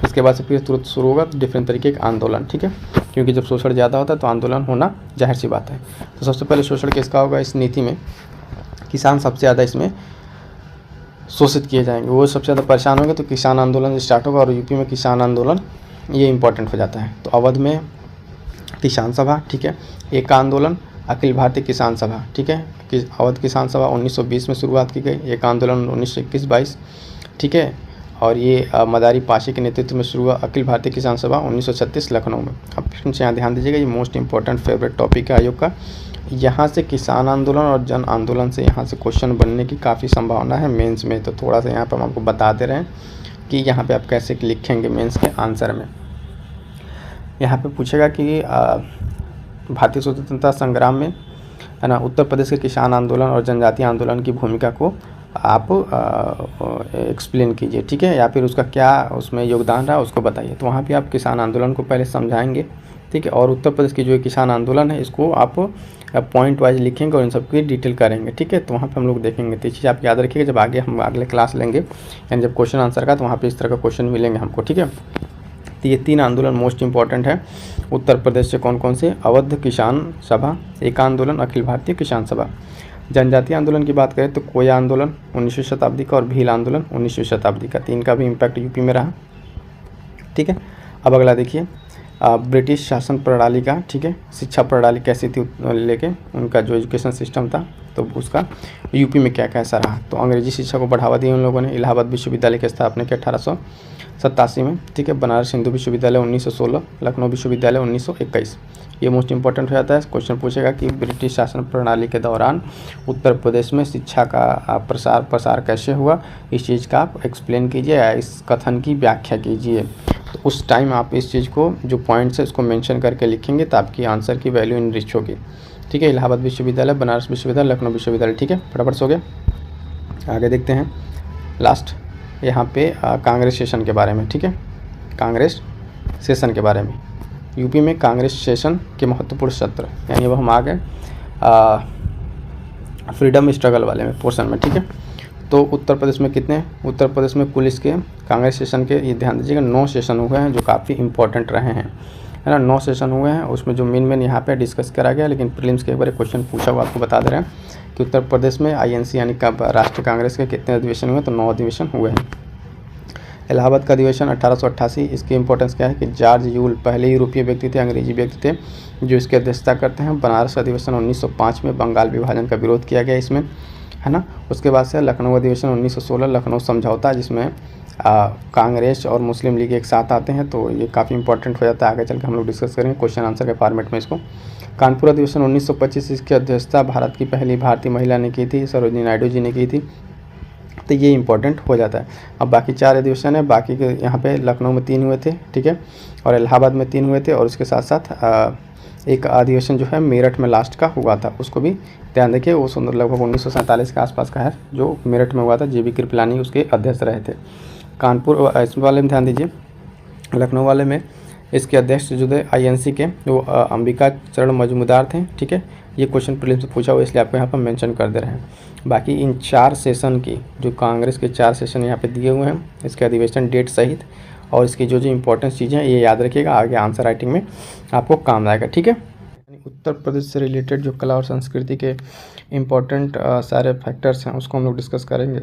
इसके बाद से फिर तुरंत शुरू होगा डिफरेंट तरीके का आंदोलन, ठीक है। क्योंकि जब शोषण ज़्यादा होता है तो आंदोलन होना जाहिर सी बात है। तो सबसे पहले शोषण किसका होगा इस नीति में, किसान सबसे ज़्यादा इसमें शोषित किए जाएंगे, वो सबसे ज़्यादा परेशान होंगे, तो किसान आंदोलन स्टार्ट होगा। और यूपी में किसान आंदोलन ये इंपॉर्टेंट हो जाता है। तो अवध में किसान सभा, ठीक है। एक आंदोलन अखिल भारतीय किसान सभा, ठीक है। अवध किसान सभा 1920 में शुरुआत की गई। एक आंदोलन 1921-22, ठीक है। और ये मदारी पाशी के नेतृत्व में शुरू हुआ अखिल भारतीय किसान सभा 1936 लखनऊ में। अब फिर से यहाँ ध्यान दीजिएगा, ये मोस्ट इंपॉर्टेंट फेवरेट टॉपिक है आयोग का। यहाँ से किसान आंदोलन और जन आंदोलन से यहाँ से क्वेश्चन बनने की काफ़ी संभावना है मेंस में। तो थोड़ा सा यहाँ पर हम आपको बता दे रहे हैं कि यहाँ पे आप कैसे लिखेंगे मेंस के आंसर में। यहाँ पे पूछेगा कि भारतीय स्वतंत्रता संग्राम में, है ना, उत्तर प्रदेश के किसान आंदोलन और जनजातीय आंदोलन की भूमिका को आप एक्सप्लेन कीजिए, ठीक है, या फिर उसका क्या उसमें योगदान रहा उसको बताइए। तो वहाँ पे आप किसान आंदोलन को पहले समझाएंगे, ठीक है, और उत्तर प्रदेश की जो किसान आंदोलन है इसको आप पॉइंट वाइज लिखेंगे और इन सब की डिटेल करेंगे, ठीक है। तो वहाँ पे हम लोग देखेंगे। तो ये चीज़ आप याद रखिएगा, जब आगे हम अगले क्लास लेंगे यानी जब क्वेश्चन आंसर का, तो वहाँ पे इस तरह का क्वेश्चन मिलेंगे हमको, ठीक है। तो ये 3 आंदोलन मोस्ट इंपॉर्टेंट है उत्तर प्रदेश से। कौन कौन से? अवध किसान सभा, एक आंदोलन अखिल भारतीय किसान सभा। जनजातीय आंदोलन की बात करें तो कोया आंदोलन 19वीं शताब्दी का और भील आंदोलन 19वीं शताब्दी का। 3 का भी इम्पैक्ट यूपी में रहा, ठीक है। अब अगला देखिए, ब्रिटिश शासन प्रणाली का, ठीक है, शिक्षा प्रणाली कैसी थी लेके उनका जो एजुकेशन सिस्टम था, तो उसका यूपी में क्या कैसा रहा। तो अंग्रेजी शिक्षा को बढ़ावा दिया उन लोगों ने। इलाहाबाद विश्वविद्यालय की स्थापना की 1887 में, ठीक है। बनारस हिंदू विश्वविद्यालय 1916, लखनऊ विश्वविद्यालय 1921। ये मोस्ट इंपॉर्टेंट हो जाता है। क्वेश्चन पूछेगा कि ब्रिटिश शासन प्रणाली के दौरान उत्तर प्रदेश में शिक्षा का प्रसार कैसे हुआ, इस चीज़ का आप एक्सप्लेन कीजिए या इस कथन की व्याख्या कीजिए। तो उस टाइम आप इस चीज़ को जो पॉइंट्स है उसको मेंशन करके लिखेंगे तो आपकी आंसर की वैल्यू इनरिच होगी, ठीक है। इलाहाबाद विश्वविद्यालय, बनारस विश्वविद्यालय, लखनऊ विश्वविद्यालय, ठीक है। फटाफट से हो गया। आगे देखते हैं लास्ट यहाँ पे कांग्रेस सेशन के बारे में, ठीक है। कांग्रेस सेशन के बारे में, यूपी में कांग्रेस सेशन के महत्वपूर्ण सत्र, यानी अब हम आ गए फ्रीडम स्ट्रगल वाले में पोर्शन में, ठीक है। तो उत्तर प्रदेश में कितने? उत्तर प्रदेश में कुल इसके कांग्रेस सेशन के, ये ध्यान दीजिएगा, 9 सेशन हुए हैं जो काफ़ी इंपॉर्टेंट रहे हैं, है ना। 9 सेशन हुए हैं, उसमें जो मेन यहाँ पे डिस्कस करा गया, लेकिन प्रीलिम्स के एक बार क्वेश्चन पूछा हुआ आपको बता दे रहे हैं कि उत्तर प्रदेश में INC यानी राष्ट्रीय कांग्रेस के कितने अधिवेशन हुए? तो 9 अधिवेशन हुए हैं। इलाहाबाद का अधिवेशन 1888, इसकी इंपॉर्टेंस क्या है कि जॉर्ज यूल पहले यूरोपीय व्यक्ति थे, अंग्रेजी व्यक्ति थे जो इसकी अध्यक्षता करते हैं। बनारस अधिवेशन 1905 में बंगाल विभाजन का विरोध किया गया इसमें, है ना। उसके बाद से लखनऊ अधिवेशन 1916, लखनऊ समझौता, जिसमें कांग्रेस और मुस्लिम लीग एक साथ आते हैं, तो ये काफ़ी इंपॉर्टेंट हो जाता है। आगे चल के हम लोग डिस्कस करेंगे क्वेश्चन आंसर के फॉर्मेट में इसको। कानपुर अधिवेशन 1925, इसकी अध्यक्षता भारत की पहली भारतीय महिला ने की थी, सरोजिनी नायडू जी ने की थी, तो ये इंपॉर्टेंट हो जाता है। अब बाकी 4 अधिवेशन है, बाकी के यहाँ पे लखनऊ में 3 हुए थे, ठीक है, और इलाहाबाद में 3 हुए थे, और उसके साथ साथ एक अधिवेशन जो है मेरठ में लास्ट का हुआ था, उसको भी ध्यान देखिए। वो सुंदर लगभग 1947 के आसपास का है जो मेरठ में हुआ था, JB कृपलानी उसके अध्यक्ष रहे थे। कानपुर इस वाले में ध्यान दीजिए, लखनऊ वाले में इसके अध्यक्ष जो थे INC के वो अंबिका चरण मजूमदार थे, ठीक है। ये क्वेश्चन प्रीलिम्स से पूछा हुआ इसलिए आपको यहाँ पर मेंशन कर दे रहे हैं। बाकी इन 4 सेशन की जो कांग्रेस के 4 सेशन यहाँ पे दिए हुए हैं, इसके अधिवेशन डेट सहित और इसकी जो इंपॉर्टेंट चीज़ें हैं ये याद रखिएगा, आगे आंसर राइटिंग में आपको काम आएगा, ठीक है। उत्तर प्रदेश से रिलेटेड जो कला और संस्कृति के इम्पोर्टेंट सारे फैक्टर्स हैं उसको हम लोग डिस्कस करेंगे।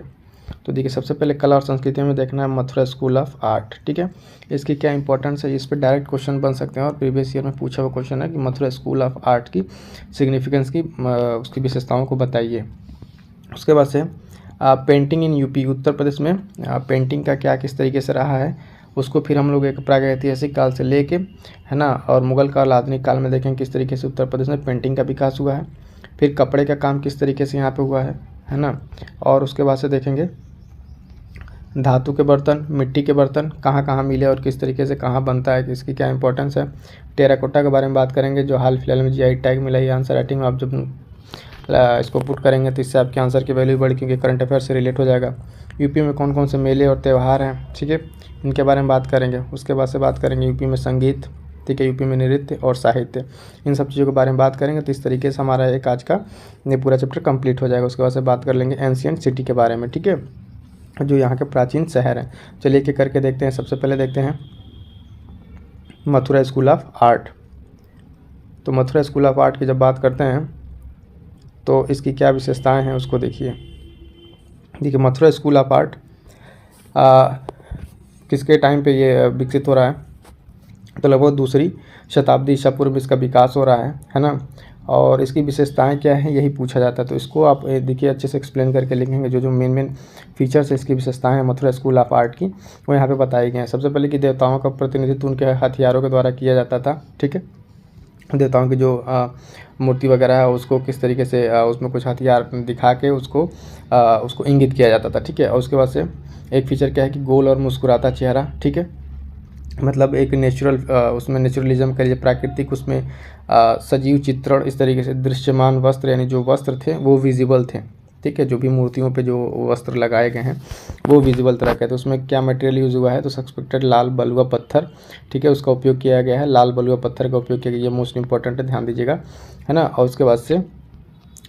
तो देखिए, सबसे पहले कला और संस्कृति में देखना है मथुरा स्कूल ऑफ आर्ट, ठीक है। इसकी क्या इंपॉर्टेंस है, इस पर डायरेक्ट क्वेश्चन बन सकते हैं और प्रीवियस ईयर में पूछा हुआ क्वेश्चन है कि मथुरा स्कूल ऑफ आर्ट की सिग्निफिकेंस की उसकी विशेषताओं को बताइए। उसके बाद से painting in UP, Uttar Pradesh में पेंटिंग का क्या किस तरीके से रहा है उसको फिर हम लोग एक प्रागैतिहासिक काल से लेके, है ना, और मुगल काल आधुनिक काल में देखें किस तरीके से उत्तर प्रदेश में पेंटिंग का विकास हुआ है। फिर कपड़े का काम किस तरीके से यहाँ पे हुआ है ना। और उसके बाद से देखेंगे धातु के बर्तन, मिट्टी के बर्तन कहाँ कहाँ मिले और किस तरीके से कहाँ बनता है, इसकी क्या इंपॉर्टेंस है। टेराकोटा के बारे में बात करेंगे जो हाल फिलहाल में GI टैग मिला है। आंसर राइटिंग में आप जब इसको पुट करेंगे तो इससे आपके आंसर की वैल्यू बढ़ी क्योंकि करंट अफेयर से रिलेट हो जाएगा। यूपी में कौन कौन से मेले और त्यौहार हैं, ठीक है, इनके बारे में बात करेंगे। उसके बाद से बात करेंगे यूपी में संगीत, ठीक है, यूपी में नृत्य और साहित्य, इन सब चीज़ों के बारे में बात करेंगे। तो इस तरीके से हमारा एक आज का ये पूरा चैप्टर कंप्लीट हो जाएगा। उसके बाद से बात कर लेंगे एंशिएंट सिटी के बारे में, ठीक है, जो यहाँ के प्राचीन शहर हैं। चलिए एक एक करके देखते हैं। सबसे पहले देखते हैं मथुरा स्कूल ऑफ आर्ट। तो मथुरा स्कूल ऑफ आर्ट की जब बात करते हैं तो इसकी क्या विशेषताएं हैं उसको देखिए। मथुरा स्कूल ऑफ आर्ट किसके टाइम पे ये विकसित हो रहा है, तो लगभग दूसरी शताब्दी ईसा पूर्व में इसका विकास हो रहा है ना। और इसकी विशेषताएं क्या हैं यही पूछा जाता है, तो इसको आप देखिए अच्छे से एक्सप्लेन करके लिखेंगे। जो जो मेन फीचर्स है इसकी विशेषताएं हैं मथुरा स्कूल ऑफ आर्ट की, वो यहाँ पे बताई गई हैं। सबसे पहले कि देवताओं का प्रतिनिधित्व उनके हथियारों के द्वारा किया जाता था, ठीक है। देवताओं की जो मूर्ति वगैरह है उसको किस तरीके से उसमें कुछ हथियार दिखा के उसको इंगित किया जाता था, ठीक है। और उसके बाद से एक फीचर क्या है कि गोल और मुस्कुराता चेहरा, ठीक है। मतलब एक नेचुरल उसमें नेचुरलिज्म का प्राकृतिक उसमें सजीव चित्रण, इस तरीके से दृश्यमान वस्त्र यानी जो वस्त्र थे वो विजिबल थे, ठीक है। जो भी मूर्तियों पे जो वस्त्र लगाए गए हैं वो विजिबल तरह के, तो उसमें क्या मटेरियल यूज़ हुआ है तो सस्पेक्टेड लाल बलुआ पत्थर, ठीक है, उसका उपयोग किया गया है। लाल बलुआ पत्थर का उपयोग किया गया, ये मोस्ट इंपॉर्टेंट है, ध्यान दीजिएगा, है ना। और उसके बाद से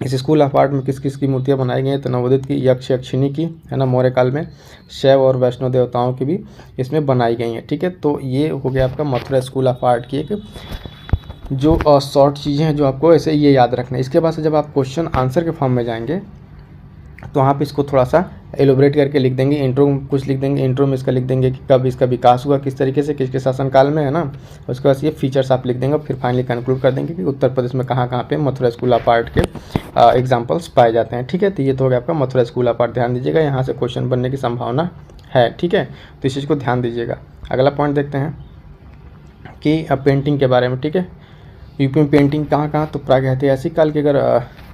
इस स्कूल ऑफ आर्ट में किस किस की मूर्तियाँ बनाई गई हैं तो नवोदित की, यक्ष यक्षिणी की, है ना, मौर्य काल में शैव और वैष्णव देवताओं की भी इसमें बनाई गई हैं, ठीक है। तो ये हो गया आपका मथुरा स्कूल ऑफ आर्ट की एक जो शॉर्ट चीज़ें हैं जो आपको ऐसे ये याद रखना है। इसके बाद से जब आप क्वेश्चन आंसर के फॉर्म में जाएंगे तो आप इसको थोड़ा सा एलोबरेट करके लिख देंगे। इंट्रो में कुछ लिख देंगे, इंट्रो में इसका लिख देंगे कि कब इसका विकास हुआ, किस तरीके से, किसके शासनकाल में, है ना। उसके बाद ये फीचर्स आप लिख देंगे और फिर फाइनली कंक्लूड कर देंगे कि उत्तर प्रदेश में कहाँ कहाँ पे मथुरा स्कूल ऑफ आर्ट के एग्जाम्पल्स पाए जाते हैं, ठीक है। तो ये तो हो गया आपका मथुरा स्कूल ऑफ आर्ट। ध्यान दीजिएगा यहाँ से क्वेश्चन बनने की संभावना है, ठीक है। तो इस चीज़ को ध्यान दीजिएगा। अगला पॉइंट देखते हैं कि पेंटिंग के बारे में, ठीक है। यूपी में पेंटिंग कहाँ कहाँ, तो प्रागैतिहासिक काल की अगर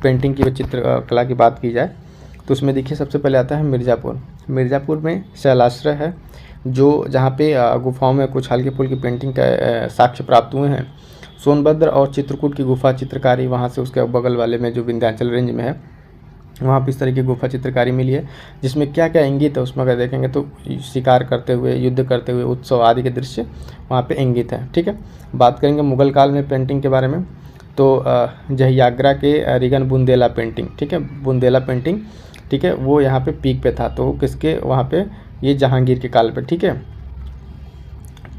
पेंटिंग की चित्रकला की बात की जाए तो उसमें देखिए सबसे पहले आता है मिर्ज़ापुर। मिर्ज़ापुर में शैलाश्रय है जो जहाँ पे गुफाओं में कुछ हल्की फुल्की पेंटिंग का साक्ष्य प्राप्त हुए हैं। सोनभद्र और चित्रकूट की गुफा चित्रकारी, वहाँ से उसके बगल वाले में जो विंध्याचल रेंज में है वहाँ पर इस तरह की गुफा चित्रकारी मिली है, जिसमें क्या क्या इंगित है उसमें अगर देखेंगे तो शिकार करते हुए, युद्ध करते हुए, उत्सव आदि के दृश्य वहाँ पे इंगित है, ठीक है। बात करेंगे मुगल काल में पेंटिंग के बारे में तो जहियाग्रा के रिगन बुंदेला पेंटिंग, ठीक है, बुंदेला पेंटिंग, ठीक है, वो यहाँ पे पीक पे था। तो किसके वहाँ पे, ये जहांगीर के काल पे, ठीक है,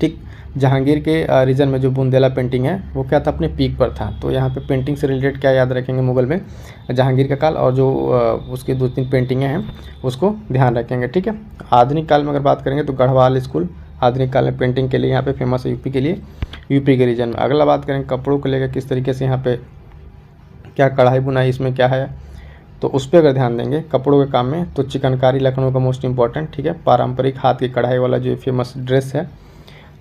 ठीक। जहांगीर के रीजन में जो बुंदेला पेंटिंग है वो क्या था, अपने पीक पर था। तो यहाँ पे पेंटिंग से रिलेटेड क्या याद रखेंगे, मुगल में जहांगीर का काल और जो उसकी 2-3 पेंटिंगें हैं उसको ध्यान रखेंगे, ठीक है। आधुनिक काल में अगर बात करेंगे तो गढ़वाल स्कूल आधुनिक काल में पेंटिंग के लिए यहाँ पे फेमस है, यूपी के लिए, यूपी के रीजन में। अगला बात करेंगे कपड़ों को लेकर किस तरीके से यहाँ पे क्या कढ़ाई बुनाई इसमें क्या है, तो उस पर अगर ध्यान देंगे कपड़ों के काम में तो चिकनकारी लखनऊ का मोस्ट इंपॉर्टेंट, ठीक है। पारंपरिक हाथ की कढ़ाई वाला जो फेमस ड्रेस है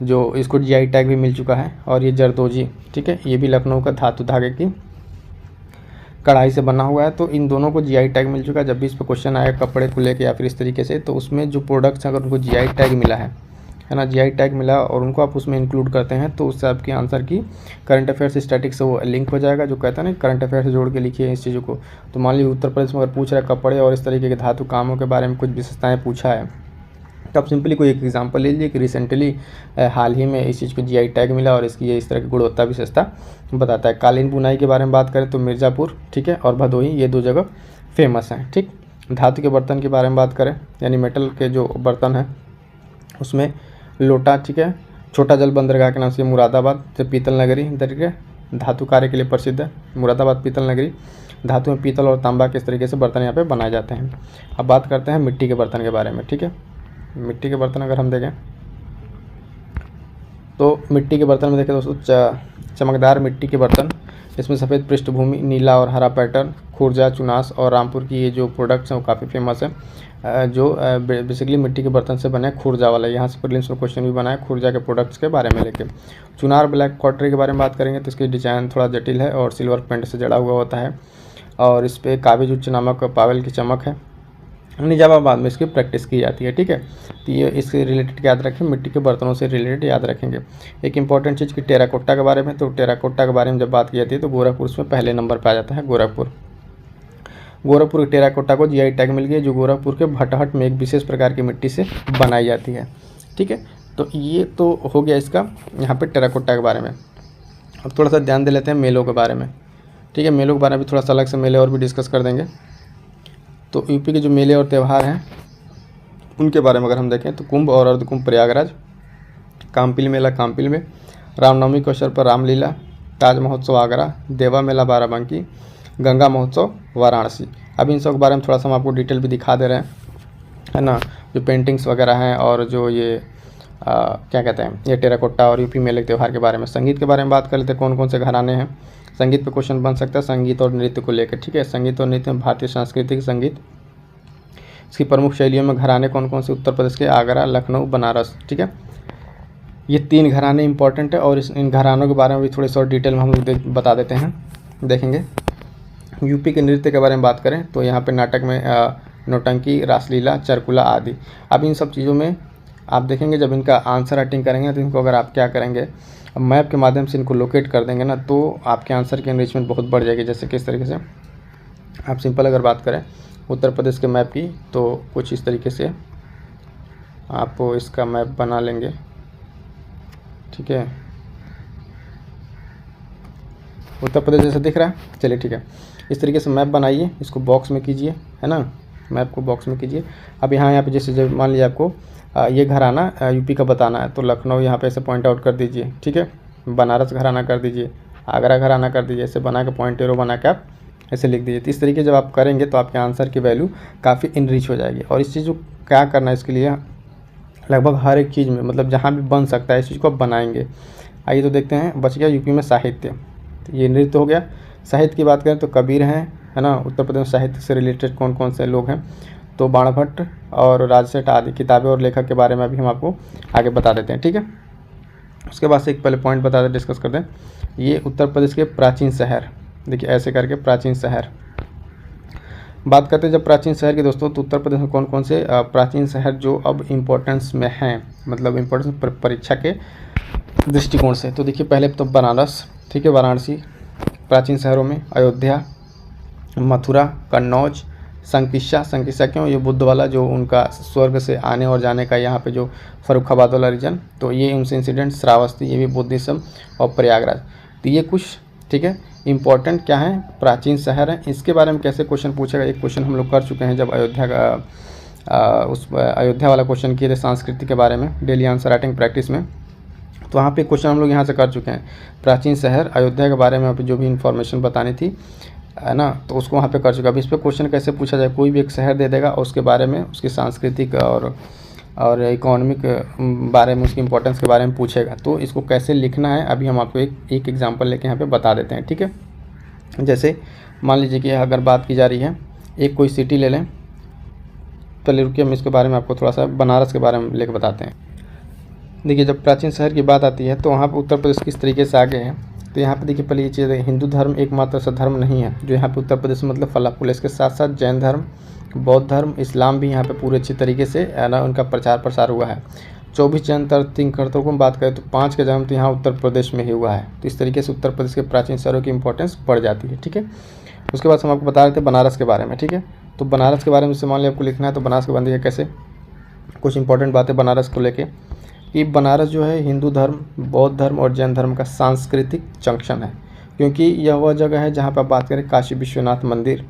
जो इसको जीआई टैग भी मिल चुका है, और ये जरदोजी, ठीक है, ये भी लखनऊ का धातु धागे की कढ़ाई से बना हुआ है। तो इन दोनों को जीआई टैग मिल चुका है। जब भी इस पर क्वेश्चन आएगा कपड़े को लेकर या फिर इस तरीके से, तो उसमें जो प्रोडक्ट्स अगर उनको जीआई टैग मिला है ना, जीआई टैग मिला और उनको आप उसमें इंक्लूड करते हैं तो उससे आपके आंसर की करंट अफेयर से स्टैटिक से वो लिंक हो जाएगा। जो कहता है ना करंट अफेयर से जोड़ के लिखिए इस चीज़ों को। तो मान लीजिए उत्तर प्रदेश में अगर पूछ रहा है कपड़े और इस तरीके के धातु कामों के बारे में कुछ विशेषताएँ पूछा है, तो आप सिंपली कोई एक एग्जांपल ले लीजिए कि रिसेंटली हाल ही में इस चीज़ को जीआई टैग मिला और इसकी ये इस तरह की गुणवत्ता विशेषता बताता है। कालीन बुनाई के बारे में बात करें तो मिर्ज़ापुर, ठीक है, और भदोही, ये 2 जगह फेमस हैं, ठीक। धातु के बर्तन के बारे में बात करें यानी मेटल के जो बर्तन हैं उसमें लोटा, ठीक है, छोटा जल बंदरगाह के नाम से मुरादाबाद से पीतल नगरी तरीके धातु कार्य के लिए प्रसिद्ध है। मुरादाबाद पीतल नगरी, धातु में पीतल और तांबा किस तरीके से बर्तन यहाँ पे बनाए जाते हैं। अब बात करते हैं मिट्टी के बर्तन के बारे में, ठीक है। मिट्टी के बर्तन अगर हम देखें तो मिट्टी के बर्तन में देखें दोस्तों चमकदार मिट्टी के बर्तन, इसमें सफ़ेद पृष्ठभूमि, नीला और हरा पैटर्न, खुर्जा, चुनास और रामपुर की ये जो प्रोडक्ट्स हैं वो काफ़ी फेमस है। जो बेसिकली मिट्टी के बर्तन से बने खुर्जा वाला, यहाँ से प्रीलिम्स में क्वेश्चन भी बना है खुर्जा के प्रोडक्ट्स के बारे में लेके। चुनार ब्लैक पॉटरी के बारे में बात करेंगे तो इसकी डिज़ाइन थोड़ा जटिल है और सिल्वर पेंट से जड़ा हुआ होता है और इस पर काबिज उच्च नामक पावेल की चमक है। निजामाबाद में इसकी प्रैक्टिस की जाती है, ठीक है। तो ये इससे रिलेटेड याद रखें, मिट्टी के बर्तनों से रिलेटेड याद रखेंगे। एक इंपॉर्टेंट चीज़ की टेराकोटा के बारे में, तो टेराकोटा के बारे में जब बात की जाती है तो गोरखपुर उसमें पहले नंबर पर आ जाता है। गोरखपुर के टेराकोटा को जीआई टैग मिल गया, जो गोरखपुर के भटहट में एक विशेष प्रकार की मिट्टी से बनाई जाती है, ठीक है। तो ये तो हो गया इसका यहाँ पे टेराकोटा के बारे में। अब थोड़ा सा ध्यान दे लेते हैं मेलों के बारे में, ठीक है। मेलों के बारे में भी थोड़ा सा अलग से मेले और भी डिस्कस कर देंगे। तो यूपी के जो मेले और त्यौहार हैं उनके बारे में अगर हम देखें तो कुंभ और अर्धकुंभ प्रयागराज, काम्पिल मेला काम्पिल में, रामनवमी के अवसर पर रामलीला, ताज महोत्सव आगरा, देवा मेला बाराबंकी, गंगा महोत्सव वाराणसी। अब इन सब के बारे में थोड़ा सा हम आपको डिटेल भी दिखा दे रहे हैं, है ना। जो पेंटिंग्स वगैरह हैं और जो ये क्या कहते हैं ये टेराकोटा और यूपी मेले के त्यौहार के बारे में। संगीत के बारे में बात कर लेते हैं, कौन कौन से घराने हैं। संगीत पे क्वेश्चन बन सकता है संगीत और नृत्य को लेकर, ठीक है। संगीत और नृत्य में भारतीय सांस्कृतिक संगीत, इसकी प्रमुख शैलियों में घराने कौन कौन से, उत्तर प्रदेश के आगरा, लखनऊ, बनारस, ठीक है। ये 3 घराने इंपॉर्टेंट है और इन घरानों के बारे में भी थोड़ी सी और डिटेल में हम लोग बता देते हैं, देखेंगे। यूपी के नृत्य के बारे में बात करें तो यहाँ पे नाटक में नौटंकी, रासलीला, चरकुला आदि। अब इन सब चीज़ों में आप देखेंगे जब इनका आंसर राइटिंग करेंगे तो इनको अगर आप क्या करेंगे, मैप के माध्यम से इनको लोकेट कर देंगे ना, तो आपके आंसर की एनरिचमेंट बहुत बढ़ जाएगी। जैसे किस तरीके से आप सिंपल अगर बात करें उत्तर प्रदेश के मैप की, तो कुछ इस तरीके से आप इसका मैप बना लेंगे, ठीक है। उत्तर प्रदेश जैसे दिख रहा है, चलिए ठीक है। इस तरीके से मैप बनाइए, इसको बॉक्स में कीजिए, है ना, मैप को बॉक्स में कीजिए। अब यहाँ पे जैसे जब मान लीजिए आपको ये घराना यूपी का बताना है, तो लखनऊ यहाँ पे ऐसे पॉइंट आउट कर दीजिए, ठीक है। बनारस घराना कर दीजिए, आगरा घराना कर दीजिए, ऐसे बना के पॉइंट एरो बना के आप ऐसे लिख दीजिए। तो इस तरीके जब आप करेंगे तो आपके आंसर की वैल्यू काफ़ी इनरिच हो जाएगी। और इस चीज़ को क्या करना है, इसके लिए लगभग हर एक चीज़ में, मतलब जहाँ भी बन सकता है इस चीज़ को आप बनाएंगे। आइए तो देखते हैं, बच गया यूपी में साहित्य, तो ये नृत्य हो गया। साहित्य की बात करें तो कबीर हैं, है ना। उत्तर प्रदेश में साहित्य से रिलेटेड कौन कौन से लोग हैं, तो बाणभट्ट और राजसेठ आदि किताबें और लेखक के बारे में अभी हम आपको आगे बता देते हैं, ठीक है। उसके बाद से एक पहले पॉइंट बता दें, डिस्कस कर दें। ये उत्तर प्रदेश के प्राचीन शहर, देखिए ऐसे करके प्राचीन शहर बात करते हैं। जब प्राचीन शहर के दोस्तों, तो उत्तर प्रदेश में कौन कौन से प्राचीन शहर जो अब इम्पोर्टेंस में हैं, मतलब इम्पोर्टेंस परीक्षा के दृष्टिकोण से। तो देखिए पहले तो बनारस, ठीक है, वाराणसी प्राचीन शहरों में, अयोध्या, मथुरा, कन्नौज, संकिस्सा क्यों, ये बुद्ध वाला जो उनका स्वर्ग से आने और जाने का यहाँ पे जो फर्रुखाबाद वाला रीजन, तो ये उनसे इंसिडेंट, श्रावस्ती, ये भी बुद्धिज्म, और प्रयागराज। तो ये कुछ, ठीक है, इंपॉर्टेंट क्या है, प्राचीन शहर हैं। इसके बारे में कैसे क्वेश्चन पूछेगा, एक क्वेश्चन हम लोग कर चुके हैं जब अयोध्या का उस अयोध्या वाला क्वेश्चन किए थे संस्कृति के बारे में, डेली आंसर राइटिंग प्रैक्टिस में। तो वहाँ पे क्वेश्चन हम लोग यहाँ से कर चुके हैं, प्राचीन शहर अयोध्या के बारे में वहाँ पे जो भी इन्फॉर्मेशन बतानी थी, है ना, तो उसको वहाँ पे कर चुका। अब इस पर क्वेश्चन कैसे पूछा जाए, कोई भी एक शहर दे देगा और उसके बारे में, उसकी सांस्कृतिक और इकोनॉमिक बारे में, उसकी इंपॉर्टेंस के बारे में पूछेगा। तो इसको कैसे लिखना है अभी हम आपको एक एग्जांपल लेके यहाँ पे बता देते हैं, ठीक है। जैसे मान लीजिए कि अगर बात की जा रही है, एक कोई सिटी ले लें, पहले रुकिए हम इसके बारे में आपको थोड़ा सा बनारस के बारे में लेकर बताते हैं। देखिए जब प्राचीन शहर की बात आती है तो वहाँ पर उत्तर प्रदेश किस तरीके से आगे है। तो यहाँ पे देखिए पहले ये चीज़ है, हिंदू धर्म एकमात्र ऐसा धर्म नहीं है जो यहाँ पे उत्तर प्रदेश में मतलब फला फूला। इसके साथ साथ जैन धर्म, बौद्ध धर्म, इस्लाम भी यहाँ पे पूरे अच्छी तरीके से ना उनका प्रचार प्रसार हुआ है। 24 जैन तीर्थंकरों को बात करें तो 5 का जन्म तो यहाँ उत्तर प्रदेश में ही हुआ है। तो इस तरीके से उत्तर प्रदेश के प्राचीन शहरों की इंपॉर्टेंस बढ़ जाती है, ठीक है। उसके बाद हम आपको बता रहे थे बनारस के बारे में, ठीक है। तो बनारस के बारे में मान लिया आपको लिखना है, तो बनारस के बारे में कैसे कुछ इंपॉर्टेंट बातें बनारस को लेके, कि बनारस जो है हिंदू धर्म, बौद्ध धर्म और जैन धर्म का सांस्कृतिक जंक्शन है, क्योंकि यह वह जगह है जहाँ पर बात करें काशी विश्वनाथ मंदिर,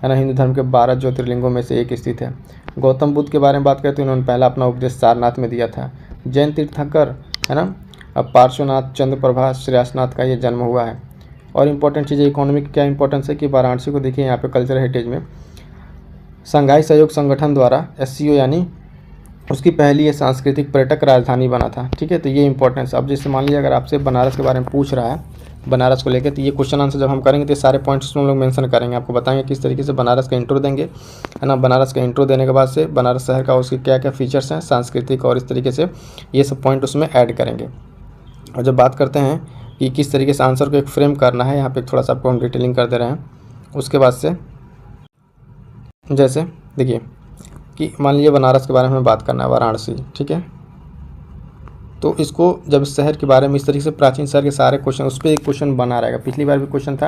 है ना, हिंदू धर्म के 12 ज्योतिर्लिंगों में से एक स्थित है। गौतम बुद्ध के बारे में बात करें तो इन्होंने पहला अपना उपदेश सारनाथ में दिया था। जैन तीर्थंकर, है ना, पार्श्वनाथ, चंद्रप्रभा, श्रेयासनाथ का ये जन्म हुआ है। और इम्पोर्टेंट चीज़ इकोनॉमिक क्या इंपॉर्टेंस है कि वाराणसी को देखिए यहाँ पे कल्चरल हेरिटेज में संघाई सहयोग संगठन द्वारा SCO यानी उसकी पहली ये सांस्कृतिक पर्यटक राजधानी बना था, ठीक है। तो ये इंपॉर्टेंस, अब जैसे मान लीजिए अगर आपसे बनारस के बारे में पूछ रहा है, बनारस को लेकर, तो ये क्वेश्चन आंसर जब हम करेंगे तो सारे पॉइंट्स हम लोग मेंशन करेंगे, आपको बताएंगे किस तरीके से बनारस का इंट्रो देंगे, है ना। बनारस का इंट्रो देने के बाद से बनारस शहर का उसके क्या क्या फीचर्स हैं सांस्कृतिक, और इस तरीके से ये सब पॉइंट उसमें ऐड करेंगे। और जब बात करते हैं कि किस तरीके से आंसर को एक फ्रेम करना है, यहाँ पर थोड़ा सा आपको हम डिटेलिंग कर दे रहे हैं। उसके बाद से जैसे देखिए कि मान लीजिए बनारस के बारे में बात करना है, वाराणसी, ठीक है। तो इसको जब शहर के बारे में इस तरीके से प्राचीन शहर के सारे क्वेश्चन, उस पर एक क्वेश्चन बना रहेगा। पिछली बार भी क्वेश्चन था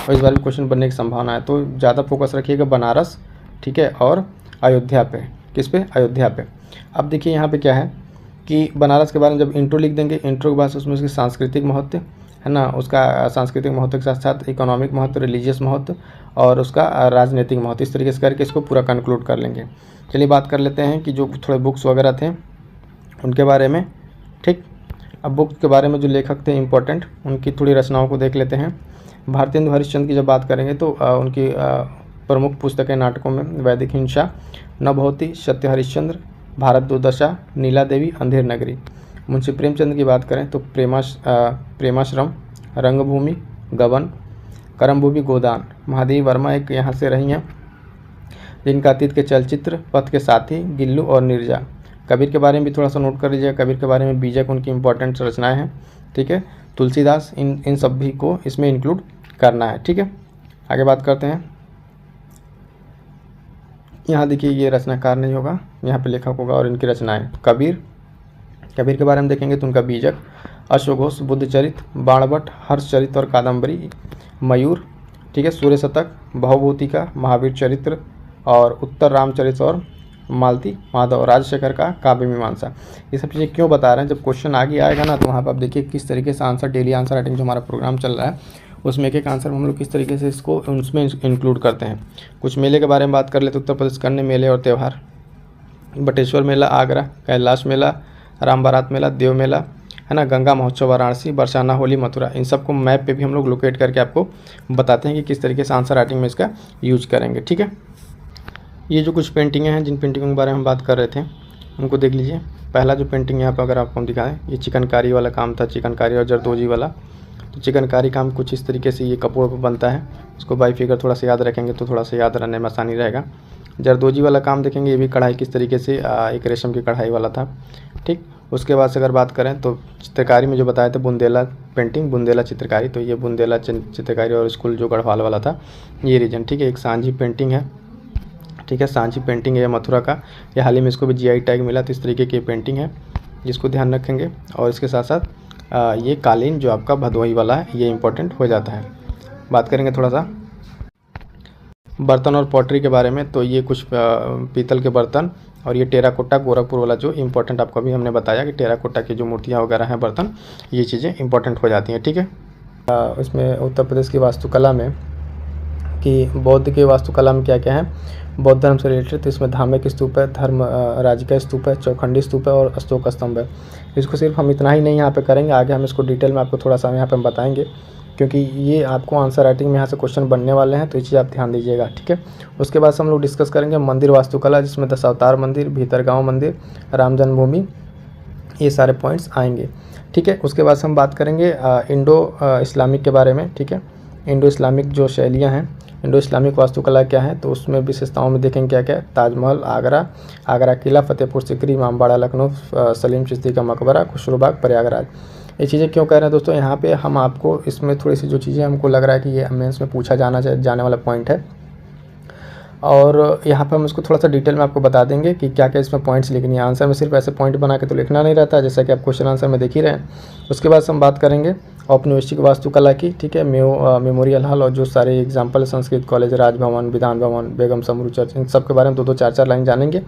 और इस बार भी क्वेश्चन बनने की संभावना है। तो ज़्यादा फोकस रखिएगा बनारस, ठीक है, और अयोध्या पे। किस पे? अयोध्या पे। अब देखिए यहाँ पे क्या है कि बनारस के बारे में जब इंट्रो लिख देंगे, इंट्रो के बाद उसमें उसकी सांस्कृतिक महत्व, है ना, उसका सांस्कृतिक महत्व के साथ साथ इकोनॉमिक महत्व, रिलीजियस महत्व और उसका राजनीतिक महत्व, इस तरीके से करके इसको पूरा कंक्लूड कर लेंगे। चलिए बात कर लेते हैं कि जो थोड़े बुक्स वगैरह थे उनके बारे में, ठीक। अब बुक के बारे में जो लेखक थे इंपॉर्टेंट, उनकी थोड़ी रचनाओं को देख लेते हैं। भारतेंदु हरिश्चंद्र की जब बात करेंगे तो उनकी प्रमुख पुस्तकें नाटकों में वैदिक हिंसा, नभोति, सत्य हरिश्चंद्र, भारत दुर्दशा, नीला देवी, अंधेर नगरी। मुंशी प्रेमचंद की बात करें तो प्रेमाश्रम, रंगभूमि, गबन, करमभूमि, गोदान। महादेवी वर्मा एक यहाँ से रही हैं जिनका अतीत के चलचित्र पथ के साथी, गिल्लू और नीरजा। कबीर के बारे में भी थोड़ा सा नोट कर लीजिएगा। कबीर के बारे में बीजक उनकी इंपॉर्टेंट रचनाएं हैं, ठीक है। तुलसीदास, इन सभी को इसमें इंक्लूड करना है, ठीक है। आगे बात करते हैं। यहाँ देखिए ये रचनाकार नहीं होगा, यहाँ पे लेखक होगा और इनकी रचनाएं। कबीर के बारे में देखेंगे तो उनका बीजक, अश्वघोष, बुद्धचरित, बाणभट्ट, हर्षचरित और कादम्बरी, मयूर, ठीक है, सूर्य शतक, भवभूतिका, महावीर चरित्र और उत्तर रामचरित और मालती माधव, राजशेखर का काव्य मीमांसा। ये सब चीज़ें क्यों बता रहे हैं, जब क्वेश्चन आगे आएगा ना तो वहाँ पर आप देखिए किस तरीके से आंसर, डेली आंसर राइटिंग जो हमारा प्रोग्राम चल रहा है उसमें एक एक आंसर हम लोग किस तरीके से इसको उसमें इंक्लूड करते हैं। कुछ मेले के बारे में बात कर ले तो उत्तर प्रदेश के अन्य मेले और त्यौहार, बटेश्वर मेला आगरा, कैलाश मेला, राम बारात मेला, देव मेला, है ना, गंगा महोत्सव वाराणसी, बरसाना होली मथुरा। इन सबको मैप पे भी हम लोग लोकेट करके आपको बताते हैं कि किस तरीके से आंसर राइटिंग में इसका यूज करेंगे, ठीक है। ये जो कुछ पेंटिंगें हैं, जिन पेंटिंगों के बारे में हम बात कर रहे थे उनको देख लीजिए। पहला जो पेंटिंग यहाँ पर अगर आपको हम दिखाएं, ये चिकनकारी वाला काम था, चिकनकारी और जरदोजी वाला। तो चिकनकारी काम कुछ इस तरीके से ये कपड़ों पर बनता है, उसको बाई फिगर थोड़ा सा याद रखेंगे तो थोड़ा सा याद रहने में आसानी रहेगा। जरदोजी वाला काम देखेंगे, ये भी कढ़ाई किस तरीके से एक रेशम की कढ़ाई वाला था, ठीक। उसके बाद से अगर बात करें तो चित्रकारी में जो बताया था बुंदेला पेंटिंग, बुंदेला चित्रकारी, तो ये बुंदेला चित्रकारी और स्कूल जो गढ़वाल वाला था ये रीजन, ठीक है। एक सांझी पेंटिंग है, ठीक है, सांची पेंटिंग है मथुरा का, ये हाल ही में इसको भी जीआई टैग मिला, तो इस तरीके की पेंटिंग है जिसको ध्यान रखेंगे। और इसके साथ साथ ये कालीन जो आपका भदोही वाला है ये इंपॉर्टेंट हो जाता है। बात करेंगे थोड़ा सा बर्तन और पॉटरी के बारे में, तो ये कुछ पीतल के बर्तन और ये टेराकोटा गोरखपुर वाला जो इंपॉर्टेंट आपको अभी हमने बताया कि टेराकोटा की जो मूर्तियाँ वगैरह हैं बर्तन, ये चीज़ें इंपॉर्टेंट हो जाती हैं, ठीक है। इसमें उत्तर प्रदेश की वास्तुकला में कि बौद्ध के वास्तुकला में क्या क्या है, बौद्ध धर्म से रिलेटेड, तो इसमें धार्मिक स्तूप है, धर्म राज्य का स्तूप है, चौखंडी स्तूप है और अशोक स्तंभ है। इसको सिर्फ हम इतना ही नहीं यहाँ पे करेंगे, आगे हम इसको डिटेल में आपको थोड़ा सा यहाँ पे हम बताएंगे, क्योंकि ये आपको आंसर राइटिंग में यहाँ से क्वेश्चन बनने वाले हैं, तो ये चीज़ आप ध्यान दीजिएगा, ठीक है। उसके बाद से हम लोग डिस्कस करेंगे मंदिर वास्तुकला, जिसमें दशावतार मंदिर, भीतरगांव मंदिर, राम जन्मभूमि, ये सारे पॉइंट्स आएंगे, ठीक है। उसके बाद से हम बात करेंगे इंडो इस्लामिक के बारे में, ठीक है। इंडो इस्लामिक जो शैलियाँ हैं, इंडो इस्लामिक वास्तुकला क्या है, तो उसमें विशेषताओं में देखेंगे क्या क्या है, ताजमहल, आगरा किला, फतेहपुर सीकरी, इमामबाड़ा लखनऊ, सलीम चिश्ती का मकबरा, खुसरोबाग, प्रयागराज। ये चीज़ें क्यों कह रहे हैं दोस्तों, यहाँ पे हम आपको इसमें थोड़ी सी जो चीज़ें हमको लग रहा है कि ये मेंस में पूछा जाने वाला पॉइंट है, और यहाँ पर हम इसको थोड़ा सा डिटेल में आपको बता देंगे कि क्या क्या इसमें पॉइंट्स लिखनी है। आंसर में सिर्फ ऐसे पॉइंट बना के तो लिखना नहीं रहता, जैसा कि आप क्वेश्चन आंसर में देख ही रहे हैं। उसके बाद हम बात करेंगे औपनिवेशिक वास्तुकला की, ठीक है, मेमोरियल हॉल और जो सारे एग्जाम्पल है, संस्कृत कॉलेज, राजभवन, विधान भवन, बेगम समरू चर्च, इन सब के बारे में 2-2, 4-4 लाइन जानेंगे।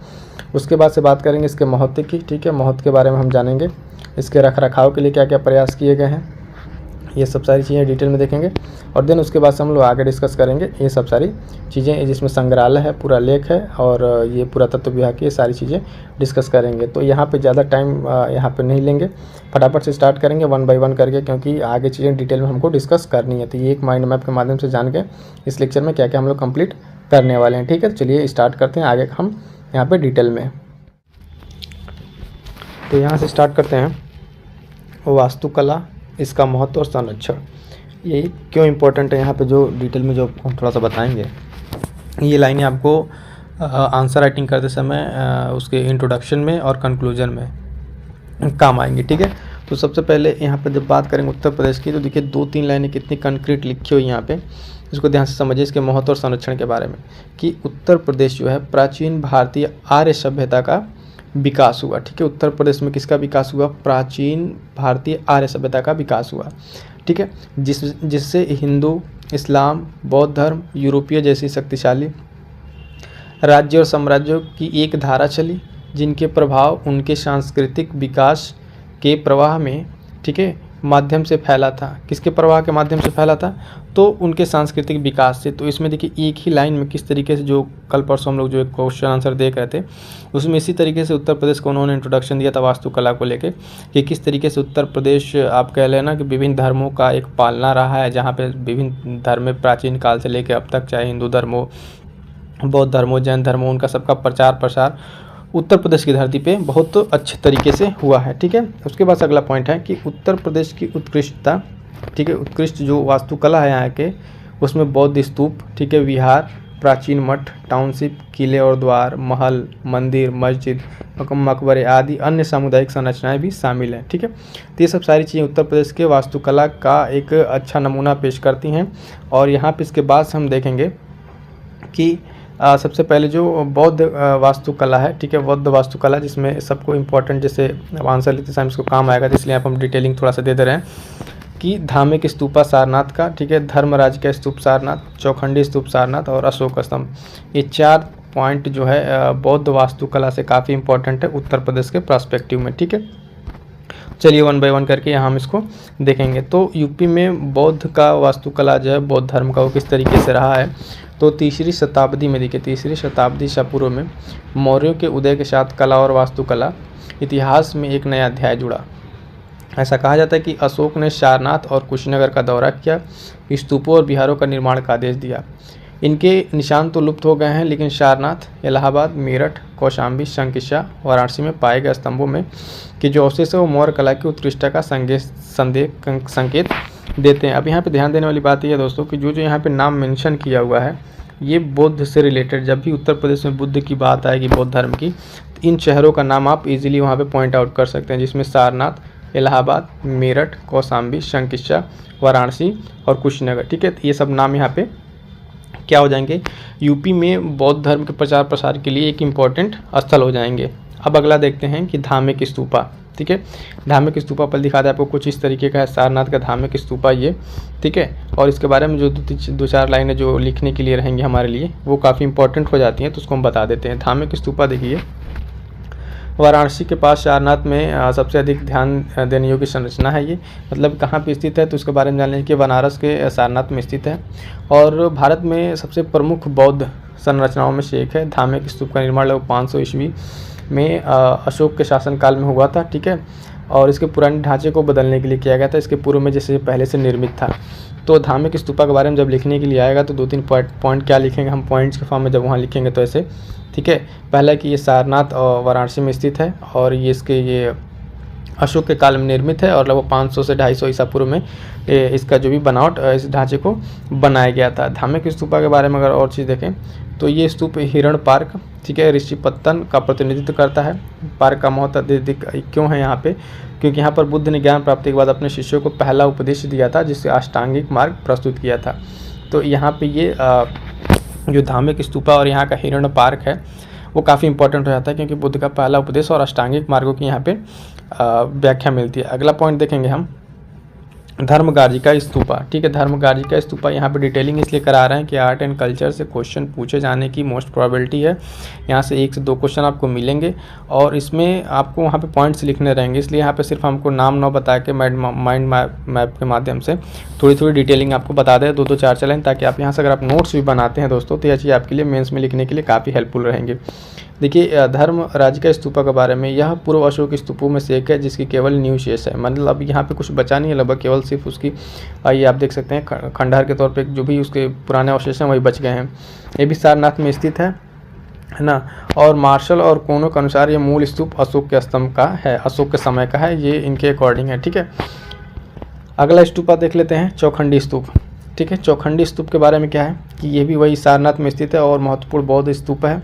उसके बाद से बात करेंगे इसके महत्व की, ठीक है, महत्व के बारे में हम जानेंगे, इसके रख रखाव के लिए क्या क्या प्रयास किए गए हैं, ये सब सारी चीज़ें डिटेल में देखेंगे। और देन उसके बाद से हम लोग आगे डिस्कस करेंगे ये सब सारी चीज़ें, जिसमें संग्रहालय है, पूरा लेख है और ये पुरातत्व विभाग की ये सारी चीज़ें डिस्कस करेंगे। तो यहाँ पे ज़्यादा टाइम यहाँ पे नहीं लेंगे, फटाफट से स्टार्ट करेंगे 1 बाय 1 करके, क्योंकि आगे चीज़ें डिटेल में हमको डिस्कस करनी है। तो ये एक माइंड मैप के माध्यम से जान के इस लेक्चर में क्या क्या हम लोग कंप्लीट करने वाले हैं, ठीक है। चलिए स्टार्ट करते हैं आगे हम यहाँ पर डिटेल में। तो यहाँ से स्टार्ट करते हैं, वास्तुकला, इसका महत्व और संरक्षण, ये क्यों इम्पोर्टेंट है, यहाँ पे जो डिटेल में जो हम थोड़ा सा बताएंगे। ये लाइनें आपको आंसर राइटिंग करते समय उसके इंट्रोडक्शन में और कंक्लूजन में काम आएंगे, ठीक है। तो सबसे पहले यहाँ पे जब बात करेंगे उत्तर प्रदेश की, तो देखिए 2-3 लाइनें कितनी कंक्रीट लिखी हुई यहाँ पे, इसको ध्यान से समझिए, इसके महत्व और संरक्षण के बारे में, कि उत्तर प्रदेश जो है प्राचीन भारतीय आर्य सभ्यता का विकास हुआ, ठीक है। उत्तर प्रदेश में किसका विकास हुआ, प्राचीन भारतीय आर्य सभ्यता का विकास हुआ, ठीक है, जिससे हिंदू, इस्लाम, बौद्ध धर्म, यूरोपीय जैसी शक्तिशाली राज्य और साम्राज्यों की एक धारा चली, जिनके प्रभाव उनके सांस्कृतिक विकास के प्रवाह में, ठीक है, माध्यम से फैला था। किसके प्रवाह के माध्यम से फैला था, तो उनके सांस्कृतिक विकास से। तो इसमें देखिए एक ही लाइन में किस तरीके से, जो कल परसों हम लोग जो एक क्वेश्चन आंसर देख रहे थे उसमें इसी तरीके से उत्तर प्रदेश को उन्होंने इंट्रोडक्शन दिया था वास्तुकला को लेके, कि किस तरीके से उत्तर प्रदेश आप कह लेना कि विभिन्न धर्मों का एक पालना रहा है, जहाँ पे विभिन्न धर्म में प्राचीन काल से लेकर अब तक, चाहे हिंदू धर्म हो, बौद्ध धर्म हो, जैन धर्म हो, उनका सबका प्रचार प्रसार उत्तर प्रदेश की धरती पे बहुत अच्छे तरीके से हुआ है। ठीक है, उसके बाद अगला पॉइंट है कि उत्तर प्रदेश की उत्कृष्टता, ठीक है, उत्कृष्ट जो वास्तुकला है यहाँ के, उसमें बौद्ध स्तूप, ठीक है, विहार, प्राचीन मठ, टाउनशिप, किले और द्वार, महल, मंदिर, मस्जिद, मकबरे आदि अन्य सामुदायिक संरचनाएं भी शामिल हैं। ठीक है, तो ये सब सारी चीज़ें उत्तर प्रदेश के वास्तुकला का एक अच्छा नमूना पेश करती हैं। और यहाँ पे इसके बाद से हम देखेंगे कि सबसे पहले जो बौद्ध वास्तुकला है, ठीक है, बौद्ध वास्तुकला जिसमें सबको इम्पोर्टेंट, जैसे आंसर लिखते समय इसको काम आएगा, तो इसलिए आप हम डिटेलिंग थोड़ा सा दे दे रहे हैं कि धार्मिक स्तूपा सारनाथ का, ठीक है, धर्मराज का स्तूप सारनाथ, चौखंडी स्तूप सारनाथ और अशोक स्तंभ, ये 4 पॉइंट जो है बौद्ध वास्तुकला से काफ़ी इंपॉर्टेंट है उत्तर प्रदेश के पर्सपेक्टिव में। ठीक है, चलिए 1 बाय 1 करके यहाँ हम इसको देखेंगे। तो यूपी में बौद्ध का वास्तुकला जो है, बौद्ध धर्म का, वो किस तरीके से रहा है। तो 3री शताब्दी में, देखिए 3री शताब्दी ईसा पूर्व में मौर्यों के उदय के साथ कला और वास्तुकला इतिहास में एक नया अध्याय जुड़ा। ऐसा कहा जाता है कि अशोक ने सारनाथ और कुशीनगर का दौरा किया, स्तूपों और विहारों का निर्माण का आदेश दिया। इनके निशान तो लुप्त हो गए हैं, लेकिन सारनाथ, इलाहाबाद, मेरठ, कौशाम्बी, शंकिशा, वाराणसी में पाए गए स्तंभों में कि जो अवशेष है वो मौर्य कला की उत्कृष्टता का संकेत देते हैं। अब यहाँ पे ध्यान देने वाली बात यह है दोस्तों कि जो यहाँ पे नाम मेंशन किया हुआ है ये बुद्ध से रिलेटेड, जब भी उत्तर प्रदेश में बुद्ध की बात आएगी, बौद्ध धर्म की, तो इन शहरों का नाम आप इजीली वहाँ पे पॉइंट आउट कर सकते हैं, जिसमें सारनाथ, इलाहाबाद, मेरठ, कौशाम्बी, शंकिशा, वाराणसी और कुशीनगर। ठीक है, तो ये सब नाम यहाँ पे क्या हो जाएंगे, यूपी में बौद्ध धर्म के प्रचार प्रसार के लिए एक इम्पॉर्टेंट स्थल हो जाएंगे। अब अगला देखते हैं कि धार्मिक स्तूपा। ठीक है, धार्मिक स्तूपा पर दिखा दे आपको कुछ इस तरीके का है, सारनाथ का धार्मिक स्तूपा ये। ठीक है, और इसके बारे में जो 2-4 लाइनें जो लिखने के लिए रहेंगी हमारे लिए, वो काफ़ी इंपॉर्टेंट हो जाती हैं, तो उसको हम बता देते हैं। धार्मिक स्तूपा देखिए, वाराणसी के पास सारनाथ में सबसे अधिक ध्यान देने योग्य संरचना है ये, मतलब कहाँ पे स्थित है तो उसके बारे में जान लें कि बनारस के सारनाथ में स्थित है और भारत में सबसे प्रमुख बौद्ध संरचनाओं में से एक है। धार्मिक स्तूप का निर्माण लगभग 500 ईस्वी में अशोक के शासनकाल में हुआ था। ठीक है, और इसके पुराने ढांचे को बदलने के लिए किया गया था, इसके पूर्व में जैसे पहले से निर्मित था। तो धार्मिक स्तूपा के बारे में जब लिखने के लिए आएगा तो 2-3 पॉइंट क्या लिखेंगे हम, पॉइंट्स के फॉर्म में जब वहाँ लिखेंगे तो ऐसे। ठीक है, पहला कि ये सारनाथ और वाराणसी में स्थित है और ये अशोक के काल में निर्मित है और लगभग 500 से 250 ईसा पूर्व में इसका जो भी बनावट इस ढांचे को बनाया गया था। धार्मिक स्तूपा के बारे में अगर और चीज़ देखें तो ये स्तूप हिरण पार्क, ठीक है, ऋषिपत्तन का प्रतिनिधित्व करता है। पार्क का महत्व अधिक क्यों है यहाँ पे, क्योंकि यहाँ पर बुद्ध ने ज्ञान प्राप्ति के बाद अपने शिष्यों को पहला उपदेश दिया था, जिससे अष्टांगिक मार्ग प्रस्तुत किया था। तो यहाँ पे ये जो धार्मिक स्तूपा और यहाँ का हिरण पार्क है वो काफ़ी इंपॉर्टेंट हो जाता है, क्योंकि बुद्ध का पहला उपदेश और अष्टांगिक मार्गों की यहाँ पे व्याख्या मिलती है। अगला पॉइंट देखेंगे हम, धर्मगाजी का स्तूपा। ठीक है, धर्मगाजी का स्तूपा यहाँ पे डिटेलिंग इसलिए करा रहे हैं कि आर्ट एंड कल्चर से क्वेश्चन पूछे जाने की मोस्ट प्रोबेबिलिटी है। यहाँ से 1 से 2 क्वेश्चन आपको मिलेंगे और इसमें आपको वहाँ पे पॉइंट्स लिखने रहेंगे, इसलिए यहाँ पे सिर्फ हमको नाम न बता के माइंड मैप के माध्यम से थोड़ी डिटेलिंग आपको बता दें, 2-4 चलें, ताकि आप यहाँ से अगर आप नोट्स भी बनाते हैं दोस्तों तो यह चीज़ आपके लिए मेंस में लिखने के लिए काफ़ी हेल्पफुल रहेंगे। देखिए, धर्मराज का स्तूपा के बारे में, यह पूर्व अशोक स्तूपों में से एक है जिसकी केवल नींव शेष है, मतलब अब यहाँ पे कुछ बचा नहीं है, लगभग केवल सिर्फ उसकी ये आप देख सकते हैं खंडहर के तौर पे जो भी उसके पुराने अवशेष हैं वही बच गए हैं। ये भी सारनाथ में स्थित है ना। और मार्शल और कोनो के अनुसार ये मूल स्तूप अशोक के स्तंभ का है, अशोक के समय का है, ये इनके अकॉर्डिंग है। ठीक है, अगला स्तूपा देख लेते हैं, चौखंडी स्तूप। ठीक है, चौखंडी स्तूप के बारे में क्या है कि ये भी वही सारनाथ में स्थित है और महत्वपूर्ण बौद्ध स्तूप है,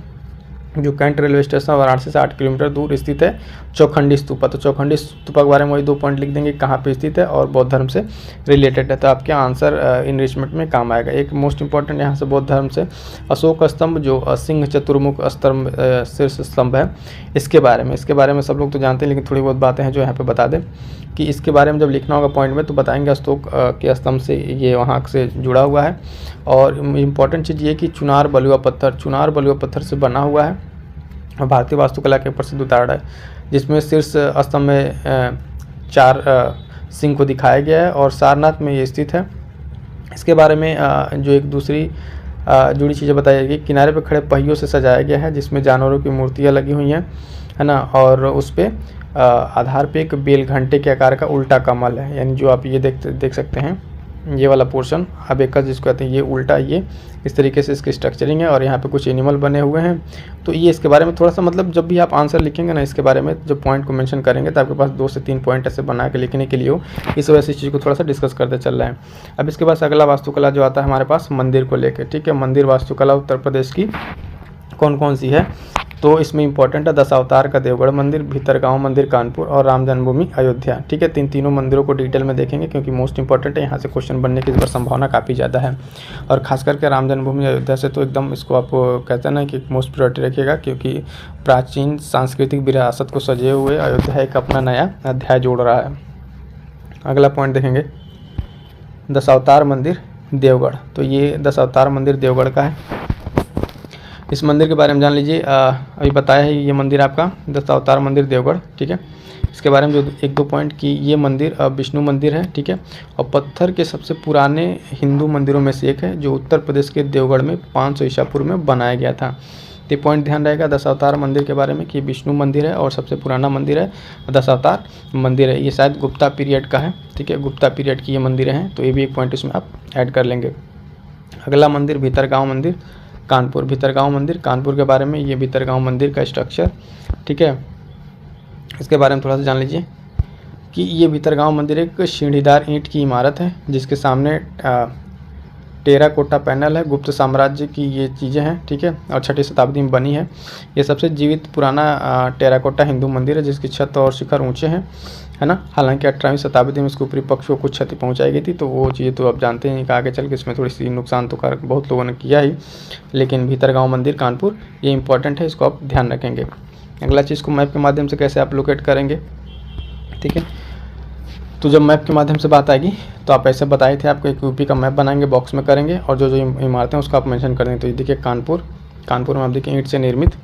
जो कैंट रेलवे स्टेशन वाराणसी से 8 किलोमीटर दूर स्थित है, चौखंडी स्तूपा। तो चौखंडी स्तूपा के बारे में वही 2 पॉइंट लिख देंगे, कहाँ पे स्थित है और बौद्ध धर्म से रिलेटेड है, तो आपके आंसर इनरिचमेंट में काम आएगा। एक मोस्ट इंपॉर्टेंट यहाँ से बौद्ध धर्म से अशोक स्तंभ, जो सिंह चतुर्मुख स्तंभ शीर्ष स्तंभ है, इसके बारे में सब लोग तो जानते हैं, लेकिन थोड़ी बहुत बातें हैं जो यहाँ पर बता दें कि इसके बारे में जब लिखना होगा पॉइंट में तो बताएंगे अशोक के स्तंभ से ये वहाँ से जुड़ा हुआ है। और इम्पॉर्टेंट चीज़ ये कि चुनार बलुआ पत्थर से बना हुआ है, भारतीय वास्तुकला के प्रसिद्ध उदाहरण है, जिसमें शीर्ष स्तंभ में 4 सिंह को दिखाया गया है और सारनाथ में ये स्थित है। इसके बारे में जो एक दूसरी जुड़ी चीज़ें बताई जाएगी, किनारे पर खड़े पहियों से सजाया गया है, जिसमें जानवरों की मूर्तियाँ लगी हुई हैं, है ना, और उस पर आधार पे एक बेल घंटे के आकार का उल्टा कमल है, यानी जो आप ये देख सकते हैं, ये वाला पोर्शन अबेकस जिसको कहते हैं, ये उल्टा, ये इस तरीके से इसकी स्ट्रक्चरिंग है और यहाँ पे कुछ एनिमल बने हुए हैं। तो ये इसके बारे में थोड़ा सा मतलब जब भी आप आंसर लिखेंगे ना इसके बारे में, जब पॉइंट को मेंशन करेंगे तो आपके पास 2 से 3 पॉइंट ऐसे बना के लिखने के लिए हो, इस वजह से इस चीज़ को थोड़ा सा डिस्कस करते चल रहे हैं। अब इसके बाद अगला वास्तुकला जो आता है हमारे पास मंदिर को लेकर, ठीक है। मंदिर वास्तुकला उत्तर प्रदेश की कौन कौन सी है, तो इसमें इंपॉर्टेंट है दशावतार का देवगढ़ मंदिर, भीतरगांव मंदिर कानपुर और राम जन्मभूमि अयोध्या, ठीक है। तीनों मंदिरों को डिटेल में देखेंगे क्योंकि मोस्ट इंपॉर्टेंट है, यहाँ से क्वेश्चन बनने की इस बार संभावना काफ़ी ज़्यादा है। और खास करके राम जन्मभूमि अयोध्या से तो एकदम इसको आप कहते हैं ना कि मोस्ट प्रायोरिटी रखिएगा, क्योंकि प्राचीन सांस्कृतिक विरासत को सजे हुए अयोध्या एक अपना नया अध्याय जोड़ रहा है। अगला पॉइंट देखेंगे दशावतार मंदिर देवगढ़, तो ये दशावतार मंदिर देवगढ़ का है। इस मंदिर के बारे में जान लीजिए, अभी बताया है ये मंदिर आपका दशावतार मंदिर देवगढ़, ठीक है। इसके बारे में जो 1-2 पॉइंट की, ये मंदिर विष्णु मंदिर है, ठीक है। और पत्थर के सबसे पुराने हिंदू मंदिरों में से एक है जो उत्तर प्रदेश के देवगढ़ में 500 ईसा पूर्व में बनाया गया था। तो पॉइंट ध्यान रहेगा दशावतार मंदिर के बारे में कि विष्णु मंदिर है और सबसे पुराना मंदिर है दशावतार मंदिर है। ये शायद गुप्ता पीरियड का है, ठीक है, गुप्ता पीरियड की ये मंदिर हैं, तो ये भी एक पॉइंट इसमें आप ऐड कर लेंगे। अगला मंदिर भीतरगांव मंदिर कानपुर, भीतरगांव मंदिर कानपुर के बारे में, ये भीतरगांव मंदिर का स्ट्रक्चर, ठीक है। इसके बारे में थोड़ा सा जान लीजिए कि ये भीतरगांव मंदिर एक सीढ़ीदार ईंट की इमारत है जिसके सामने टेराकोटा पैनल है, गुप्त साम्राज्य की ये चीज़ें हैं, ठीक है, और 6वीं शताब्दी में बनी है। ये सबसे जीवित पुराना टेराकोटा हिंदू मंदिर है जिसकी छत और शिखर ऊंचे हैं, है ना। हालांकि 18वीं शताब्दी में इसके ऊपरी पक्ष को कुछ क्षति पहुंचाई गई थी, तो वो चीज़ें तो आप जानते हैं कि आगे चल के इसमें थोड़ी सी नुकसान तो कर बहुत लोगों ने किया ही, लेकिन भीतरगांव मंदिर कानपुर ये इंपॉर्टेंट है, इसको आप ध्यान रखेंगे। अगला चीज़ को मैप के माध्यम से कैसे आप लोकेट करेंगे, ठीक है। तो जब मैप के माध्यम से बात आएगी तो आप ऐसे बताए थे आपको एक यूपी का मैप बनाएंगे, बॉक्स में करेंगे और जो जो इमारतें हैं उसको आप मेंशन कर देंगे। तो ये देखिए कानपुर में आप देखिए ईंट से निर्मित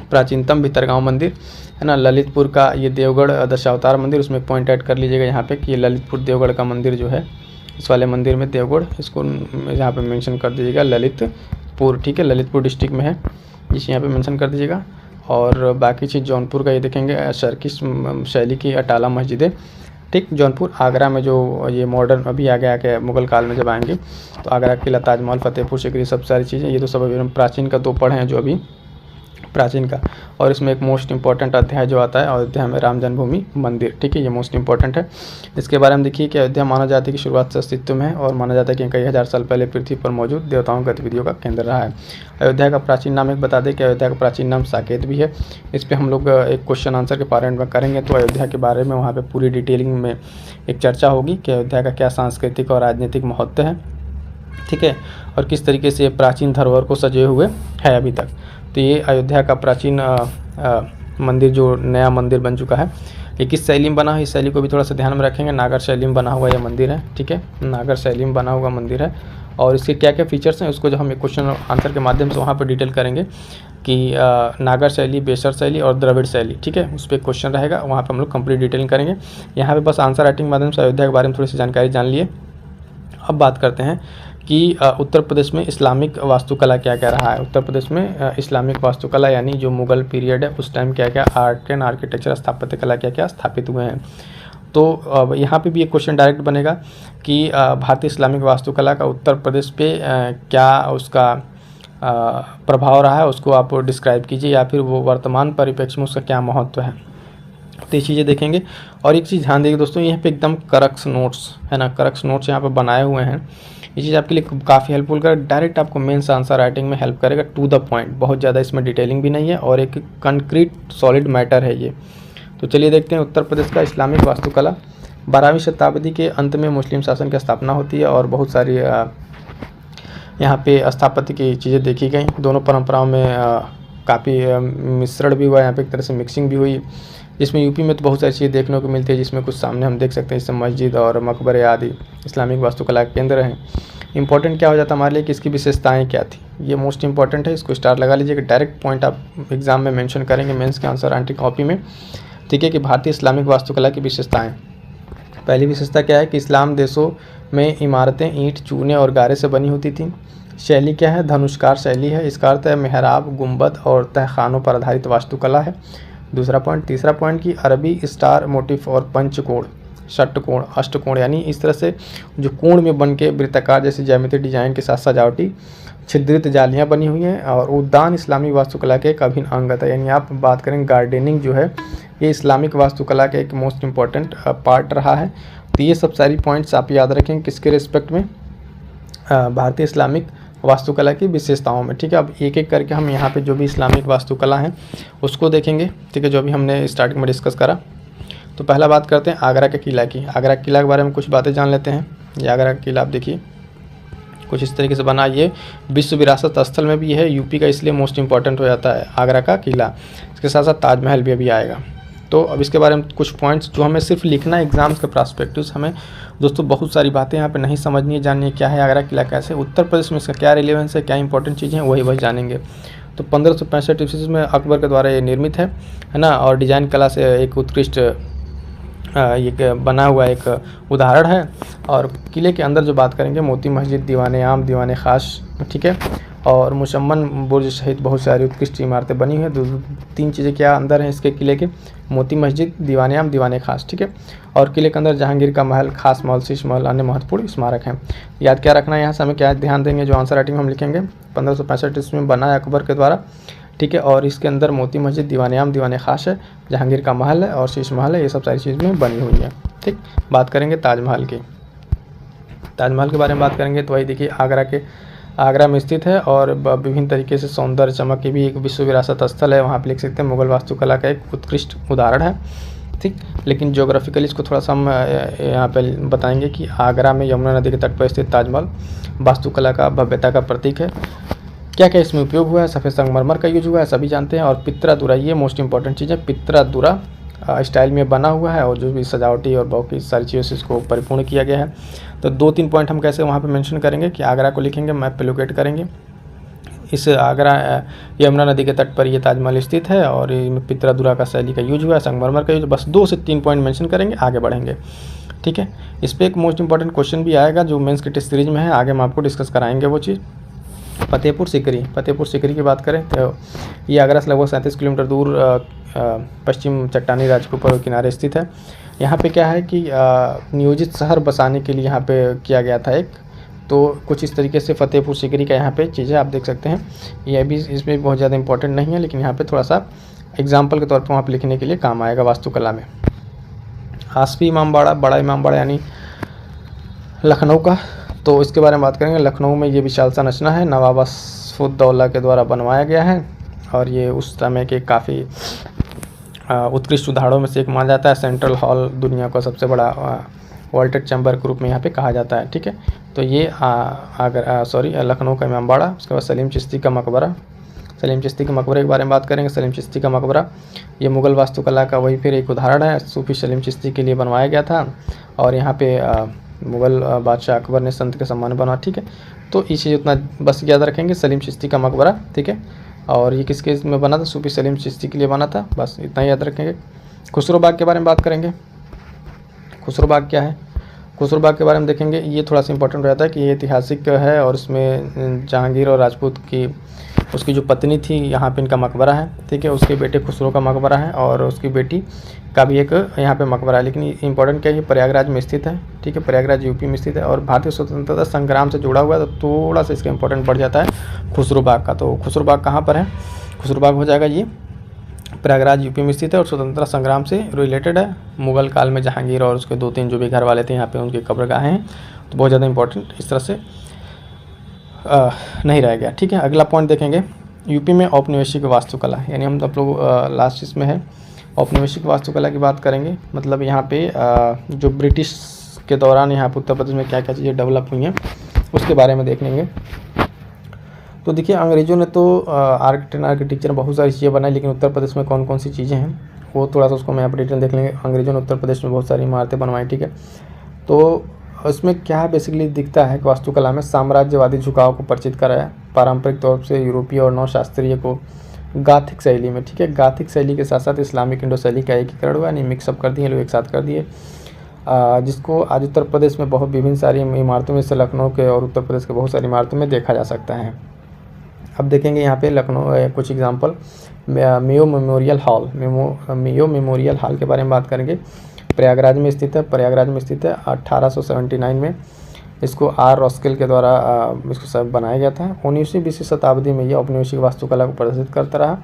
प्राचीनतम भीतरगांव मंदिर, है ना। ललितपुर का ये देवगढ़ दशावतार मंदिर, उसमें पॉइंट ऐड कर लीजिएगा यहाँ पे कि ये ललितपुर देवगढ़ का मंदिर जो है, इस वाले मंदिर में देवगढ़, इसको यहाँ पे मेंशन कर दीजिएगा ललितपुर, ठीक है, ललितपुर डिस्ट्रिक्ट में है, इसे यहाँ पे मेंशन कर दीजिएगा। और बाकी चीज़ जौनपुर का ये देखेंगे शर्किश शैली की अटाला मस्जिदें, ठीक। जौनपुर आगरा में जो ये मॉडर्न अभी आगे आके मुगल काल में जब आएंगे तो आगरा किला, ताजमहल, फतेहपुर सीकरी, सब सारी चीज़ें, ये तो सब अभी प्राचीन का 2 पढ़े हैं जो अभी प्राचीन का। और इसमें एक मोस्ट इंपॉर्टेंट अध्याय जो आता है अयोध्या में राम जन्मभूमि मंदिर, ठीक है, ये मोस्ट इंपॉर्टेंट है। इसके बारे में देखिए कि अयोध्या मानव जाति की शुरुआत से अस्तित्व में है और माना जाता है कि कई हज़ार साल पहले पृथ्वी पर मौजूद देवताओं की गतिविधियों का केंद्र रहा है। अयोध्या का प्राचीन नाम एक बता दें कि अयोध्या का प्राचीन नाम साकेत भी है। इस पर हम लोग एक क्वेश्चन आंसर के पार्ट में करेंगे तो अयोध्या के बारे में वहाँ पर पूरी डिटेलिंग में एक चर्चा होगी कि अयोध्या का क्या सांस्कृतिक और राजनीतिक महत्व है, ठीक है, और किस तरीके से प्राचीन धरोहर को सजे हुए है अभी तक। तो ये अयोध्या का प्राचीन मंदिर जो नया मंदिर बन चुका है, ये किस शैली में बना है, इस शैली को भी थोड़ा सा ध्यान में रखेंगे। नागर शैली में बना हुआ यह मंदिर है, ठीक है, नागर शैली में बना हुआ मंदिर है। और इसके क्या क्या फीचर्स हैं उसको जो हम एक क्वेश्चन आंसर के माध्यम से वहाँ पर डिटेल करेंगे कि नागर शैली, बेसर शैली और द्रविड़ शैली, ठीक है, उस पर क्वेश्चन रहेगा, वहाँ पर हम लोग कंप्लीट डिटेलिंग करेंगे। यहाँ पर बस आंसर राइटिंग के माध्यम से अयोध्या के बारे में थोड़ी सी जानकारी जान लिए। अब बात करते हैं कि उत्तर प्रदेश में इस्लामिक वास्तुकला क्या क्या रहा है। उत्तर प्रदेश में इस्लामिक वास्तुकला यानी जो मुगल पीरियड है उस टाइम क्या क्या आर्ट एंड आर्किटेक्चर, स्थापत्य कला क्या क्या स्थापित हुए हैं। तो यहाँ पे भी एक क्वेश्चन डायरेक्ट बनेगा कि भारतीय इस्लामिक वास्तुकला का उत्तर प्रदेश पे क्या उसका प्रभाव रहा है, उसको आप डिस्क्राइब कीजिए, या फिर वो वर्तमान परिप्रेक्ष्य में उसका क्या महत्व है। तो ये चीज़ें देखेंगे। और एक चीज़ ध्यान देंगे दोस्तों, यहाँ पे एकदम करक्स नोट्स है ना, करक्स नोट्स यहाँ पे बनाए हुए हैं। ये चीज़ आपके लिए काफ़ी हेल्पफुल कर, डायरेक्ट आपको मेंस आंसर राइटिंग में हेल्प करेगा, टू द पॉइंट, बहुत ज़्यादा इसमें डिटेलिंग भी नहीं है और एक कंक्रीट सॉलिड मैटर है ये। तो चलिए देखते हैं उत्तर प्रदेश का इस्लामिक वास्तुकला। 12वीं शताब्दी के अंत में मुस्लिम शासन की स्थापना होती है और बहुत सारी यहाँ पे स्थापत्य की चीज़ें देखी गई। दोनों परंपराओं में काफ़ी मिश्रण भी हुआ, यहाँ पे एक तरह से मिक्सिंग भी हुई, जिसमें यूपी में तो बहुत सारी चीज़ें देखने को मिलती है, जिसमें कुछ सामने हम देख सकते हैं, जैसे मस्जिद और मकबरे आदि इस्लामिक वास्तुकला के केंद्र हैं। इंपॉर्टेंट क्या हो जाता है हमारे लिए कि इसकी विशेषताएं क्या थी, ये मोस्ट इंपॉर्टेंट है, इसको स्टार लगा लीजिएगा। डायरेक्ट पॉइंट आप एग्जाम में मेंशन करेंगे मेंस के आंसर आंटी कॉपी में, ठीक है, कि भारतीय इस्लामिक वास्तुकला की विशेषताएँ। पहली विशेषता क्या है कि इस्लाम देशों में इमारतें ईंट, चूने और गारे से बनी होती थीं। शैली क्या है, धनुष्कार शैली है, इसका अर्थ है मेहराब, गुंबद और तहखानों पर आधारित वास्तुकला है। दूसरा पॉइंट। तीसरा पॉइंट कि अरबी स्टार मोटिफ और पंचकोण षटकोण, अष्टकोण, यानी इस तरह से जो कोण में बन के वृत्ताकार जैसे ज्यामिति डिजाइन के साथ सजावटी छिद्रित जालियाँ बनी हुई हैं। और उद्यान इस्लामी वास्तुकला के एक अभिन्न अंग है। यानी आप बात करें गार्डनिंग जो है ये इस्लामिक वास्तुकला का एक मोस्ट इम्पॉर्टेंट पार्ट रहा है। तो ये सब सारी पॉइंट्स आप याद रखें किसके रिस्पेक्ट में, भारतीय इस्लामिक वास्तुकला की विशेषताओं में। ठीक है, अब एक एक करके हम यहाँ पे जो भी इस्लामिक वास्तुकला है उसको देखेंगे। ठीक है, जो भी हमने स्टार्टिंग में डिस्कस करा। तो पहला बात करते हैं आगरा के किला की। आगरा किला के बारे में कुछ बातें जान लेते हैं। ये आगरा का किला आप देखिए कुछ इस तरीके से बना। ये विश्व विरासत स्थल में भी है यूपी का, इसलिए मोस्ट इंपॉर्टेंट हो जाता है आगरा का किला। इसके साथ साथ ताजमहल भी अभी आएगा। तो अब इसके बारे में कुछ पॉइंट्स जो हमें सिर्फ लिखना है एग्जाम्स के पर्सपेक्टिव, हमें दोस्तों बहुत सारी बातें यहाँ पे नहीं समझनी है, जाननी है क्या है आगरा किला, कैसे उत्तर प्रदेश में इसका क्या रिलेवेंस है, क्या इंपॉर्टेंट चीज़ें हैं, वही जानेंगे। तो 1565 ईस्वी में अकबर के द्वारा ये निर्मित है ना, और डिजाइन कला से एक उत्कृष्ट ये बना हुआ एक उदाहरण है। और किले के अंदर जो बात करेंगे मोती मस्जिद, दीवाने आम, दीवाने ख़ास, ठीक है, और मुसम्मन बुर्ज सहित बहुत सारी उत्कृष्ट इमारतें बनी हैं। तीन चीज़ें क्या अंदर हैं इसके किले के, मोती मस्जिद, दीवाने आम, दीवाने ख़ास, ठीक है। और किले के अंदर जहांगीर का महल, खास महल, शीश महल, अन्य महत्वपूर्ण स्मारक हैं। याद क्या रखना है यहाँ से हमें, क्या ध्यान देंगे, जो आंसर राइटिंग हम लिखेंगे 1565 ईस्वी में बना है अकबर के द्वारा, ठीक है। और इसके अंदर मोती मस्जिद, दीवाने आम, दीवाने ख़ास है, जहांगीर का महल है और शीश महल है, ये सब सारी चीज़ में बनी हुई है। ठीक, बात करेंगे ताजमहल की। ताजमहल के बारे में बात करेंगे तो वही देखिए आगरा में स्थित है और विभिन्न तरीके से सौंदर्य चमक की भी एक विश्व विरासत स्थल है। वहाँ पे लिख सकते हैं मुगल वास्तुकला का एक उत्कृष्ट उदाहरण है। ठीक, लेकिन ज्योग्राफिकली इसको थोड़ा सा हम यहाँ पे बताएंगे कि आगरा में यमुना नदी के तट पर स्थित ताजमहल वास्तुकला का भव्यता का प्रतीक है। क्या क्या इसमें उपयोग हुआ है, सफ़ेद संगमरमर का यूज हुआ है, सभी जानते हैं। और पित्रा ये मोस्ट इंपॉर्टेंट चीज़ है, पित्रा स्टाइल में बना हुआ है और जो भी सजावटी और बहुत सारी चीज़ों से इसको परिपूर्ण किया गया है। तो 2-3 पॉइंट हम कैसे वहाँ पे मेंशन करेंगे कि आगरा को लिखेंगे, मैप पे लोकेट करेंगे। इस आगरा यमुना नदी के तट पर ये ताजमहल स्थित है और पित्रा का शैली का यूज हुआ है, संगमरमर का यूज। बस 2 से 3 पॉइंट मेंशन करेंगे, आगे बढ़ेंगे। ठीक है, इस पर एक मोस्ट इंपॉर्टेंट क्वेश्चन भी आएगा जो मेंस के टेस्ट सीरीज में है, आगे हम आपको डिस्कस कराएंगे वो चीज़। फतेहपुर सीकरी की बात करें तो ये आगरा से लगभग 37 किलोमीटर दूर पश्चिम चट्टानी राज्य के ऊपर किनारे स्थित है। यहाँ पे क्या है कि नियोजित शहर बसाने के लिए यहाँ पे किया गया था एक, तो कुछ इस तरीके से फतेहपुर सीकरी का यहाँ पे चीज़ें आप देख सकते हैं। यह भी इसमें बहुत ज़्यादा इंपॉर्टेंट नहीं है, लेकिन यहाँ पे थोड़ा सा एग्जाम्पल के तौर पर वहाँ पर लिखने के लिए काम आएगा वास्तुकला में। आसफी इमामबाड़ा, बड़ा इमामबाड़ा यानी लखनऊ का, तो इसके बारे में बात करेंगे। लखनऊ में ये विशाल संरचना है, नवाब असफुद्दौला के द्वारा बनवाया गया है और ये उस समय के काफ़ी उत्कृष्ट उदाहरणों में से एक माना जाता है। सेंट्रल हॉल दुनिया का सबसे बड़ा वॉल्टेड चैम्बर के रूप में यहाँ पे कहा जाता है। ठीक है, तो ये लखनऊ का इमामबाड़ा। उसके बाद सलीम चिश्ती का मकबरा, सलीम चिश्ती के मकबरे के बारे में बात करेंगे। सलीम चिश्ती का मकबरा ये मुग़ल वास्तुकला का वही फिर एक उदाहरण है, सूफी सलीम चिश्ती के लिए बनवाया गया था और यहाँ पे मुग़ल बादशाह अकबर ने संत के सम्मान बना। ठीक है, तो ये चीज़ उतना बस याद रखेंगे, सलीम चिश्ती का मकबरा। ठीक है, और ये किसके में बना था, सूफी सलीम चिश्ती के लिए बना था, बस इतना याद रखेंगे। खुसरो बाग के बारे में बात करेंगे। खुसरो बाग क्या है, खुसरो बाग के बारे में देखेंगे। ये थोड़ा सा इंपॉर्टेंट रहता है कि ये ऐतिहासिक है और इसमें जहांगीर और राजपूत की उसकी जो पत्नी थी यहाँ पे इनका मकबरा है। ठीक है, उसके बेटे खुसरो का मकबरा है और उसकी बेटी का भी एक यहाँ पे मकबरा है। लेकिन इंपॉर्टेंट क्या है, प्रयागराज में स्थित है। ठीक है, प्रयागराज यूपी में स्थित है और भारतीय स्वतंत्रता संग्राम से जुड़ा हुआ है, तो थोड़ा सा इसका इंपॉर्टेंट बढ़ जाता है खुसरो बाग का। तो खुसरो बाग कहाँ पर है, खुसरो बाग हो जाएगा ये प्रयागराज यूपी में स्थित है और स्वतंत्रता संग्राम से रिलेटेड है। मुग़ल काल में जहांगीर और उसके 2-3 जो भी घर वाले थे यहाँ पे उनकी कब्रगाहें हैं, तो बहुत ज़्यादा इंपॉर्टेंट इस तरह से नहीं रह गया। ठीक है, अगला पॉइंट देखेंगे यूपी में औपनिवेशिक वास्तुकला, यानी हम आप लोग लास्ट इसमें है औपनिवेशिक वास्तुकला की बात करेंगे। मतलब यहाँ पे जो ब्रिटिश के दौरान यहाँ पे उत्तर प्रदेश में क्या क्या चीज़ें डेवलप हुई हैं उसके बारे में देख लेंगे। तो देखिए अंग्रेज़ों ने तो आर्किटेक्चर बहुत सारी चीज़ें बनाई, लेकिन उत्तर प्रदेश में कौन कौन सी चीज़ें हैं वो थोड़ा सा उसको मैं डिटेल देख लेंगे। अंग्रेज़ों ने उत्तर प्रदेश में बहुत सारी इमारतें बनवाई। ठीक है, तो इसमें क्या बेसिकली दिखता है कि वास्तुकला में साम्राज्यवादी झुकाव को परिचित कराया, पारंपरिक तौर से यूरोपीय और नवशास्त्रीय को गाथिक शैली में। ठीक है, गाथिक शैली के साथ साथ इस्लामिक इंडो शैली का एकीकरण हुआ, यानी मिक्सअप कर दिए लोग, एक साथ कर दिए, जिसको आज उत्तर प्रदेश में बहुत विभिन्न सारी इमारतों में से लखनऊ के और उत्तर प्रदेश के बहुत सारी इमारतों में देखा जा सकता है। अब देखेंगे यहाँ पे लखनऊ कुछ एग्जांपल, मेयो मेमोरियल हॉल के बारे में बात करेंगे। प्रयागराज में स्थित है, प्रयागराज में स्थित है। 1879 में इसको आर रॉस्किल के द्वारा इसको सब बनाया गया था। 19वीं-20वीं शताब्दी में ये औपनिवेशिक वास्तुकला को प्रदर्शित करता रहा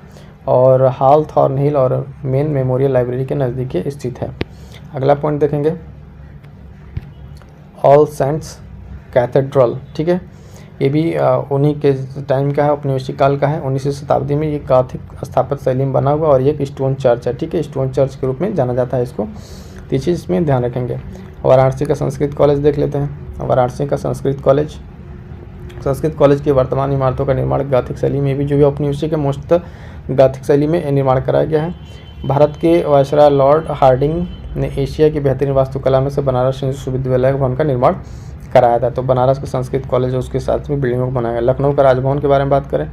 और हॉल थॉर्नहिल और मेन मेमोरियल लाइब्रेरी के नज़दीक स्थित है। अगला पॉइंट देखेंगे, ऑल सेंट्स कैथेड्रल, ठीक है, ये भी उन्हीं के टाइम का है, औपनिवेशिक काल का है। 19वीं शताब्दी में ये गॉथिक स्थापत्य शैली में बना हुआ और ये एक स्टोन चर्च है, ठीक है, स्टोन चर्च के रूप में जाना जाता है इसको। तो चीज़ इसमें ध्यान रखेंगे। वाराणसी का संस्कृत कॉलेज देख लेते हैं। वाराणसी का संस्कृत कॉलेज की वर्तमान इमारतों का निर्माण गॉथिक शैली में भी जो भी औपनिवेशिक के मोस्ट गॉथिक शैली में निर्माण कराया गया है। भारत के वायसराय लॉर्ड हार्डिंग ने एशिया की बेहतरीन वास्तुकला में से बनारस विश्वविद्यालय भवन का निर्माण कराया था। तो बनारस का संस्कृत कॉलेज है, उसके साथ में बिल्डिंगों को बनाया गया। लखनऊ का राजभवन के बारे में बात करें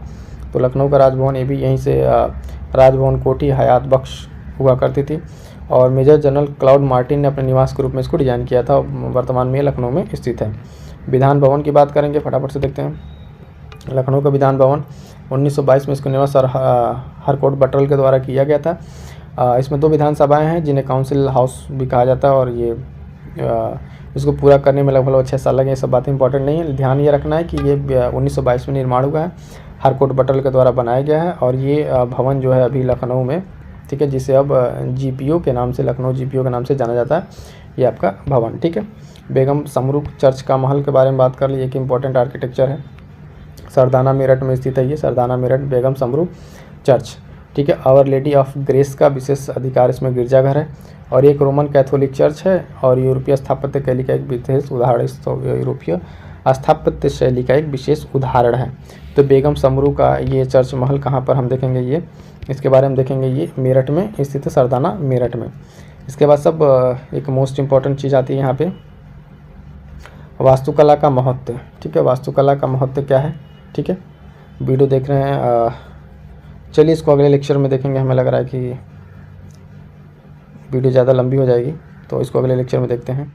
तो लखनऊ का राजभवन ये भी यहीं से राजभवन कोठी हयात बख्श हुआ करती थी और मेजर जनरल क्लाउड मार्टिन ने अपने निवास के रूप में इसको डिजाइन किया था। वर्तमान में लखनऊ में स्थित है। विधान भवन की बात करेंगे, फटाफट से देखते हैं। लखनऊ का विधान भवन 1922 में इसको निर्माण सर हरकोट बटरल के द्वारा किया गया था। इसमें 2 विधानसभाएं हैं जिन्हें काउंसिल हाउस भी कहा जाता है और ये इसको पूरा करने में लगभग 6 साल लगे। ये सब बातें इंपॉर्टेंट नहीं है, ध्यान ये रखना है कि ये 1922 में निर्माण हुआ है, हरकोट बटरल के द्वारा बनाया गया है और ये भवन जो है अभी लखनऊ में, ठीक है, जिसे अब GPO के नाम से, लखनऊ GPO के नाम से जाना जाता है, ये आपका भवन, ठीक है। बेगम समरू चर्च का महल के बारे में बात कर ली, एक इम्पॉर्टेंट आर्किटेक्चर है। सरदाना मेरठ में स्थित है ये, सरदाना मेरठ बेगम समरू चर्च, ठीक है। आवर लेडी ऑफ ग्रेस का विशेष अधिकार इसमें गिरजाघर है और एक रोमन कैथोलिक चर्च है और यूरोपीय स्थापत्य शैली का एक विशेष उदाहरण, यूरोपीय स्थापत्य शैली का एक विशेष उदाहरण है। तो बेगम समरू का ये चर्च महल कहाँ पर हम देखेंगे, ये इसके बारे में देखेंगे, ये मेरठ में स्थित है, सरदाना मेरठ में। इसके बाद सब एक मोस्ट इम्पॉर्टेंट चीज़ आती है यहाँ पे, वास्तुकला का महत्व, ठीक है। वास्तुकला का महत्व क्या है, ठीक है। वीडियो देख रहे हैं, चलिए इसको अगले लेक्चर में देखेंगे। हमें लग रहा है कि वीडियो ज़्यादा लंबी हो जाएगी, तो इसको अगले लेक्चर में देखते हैं।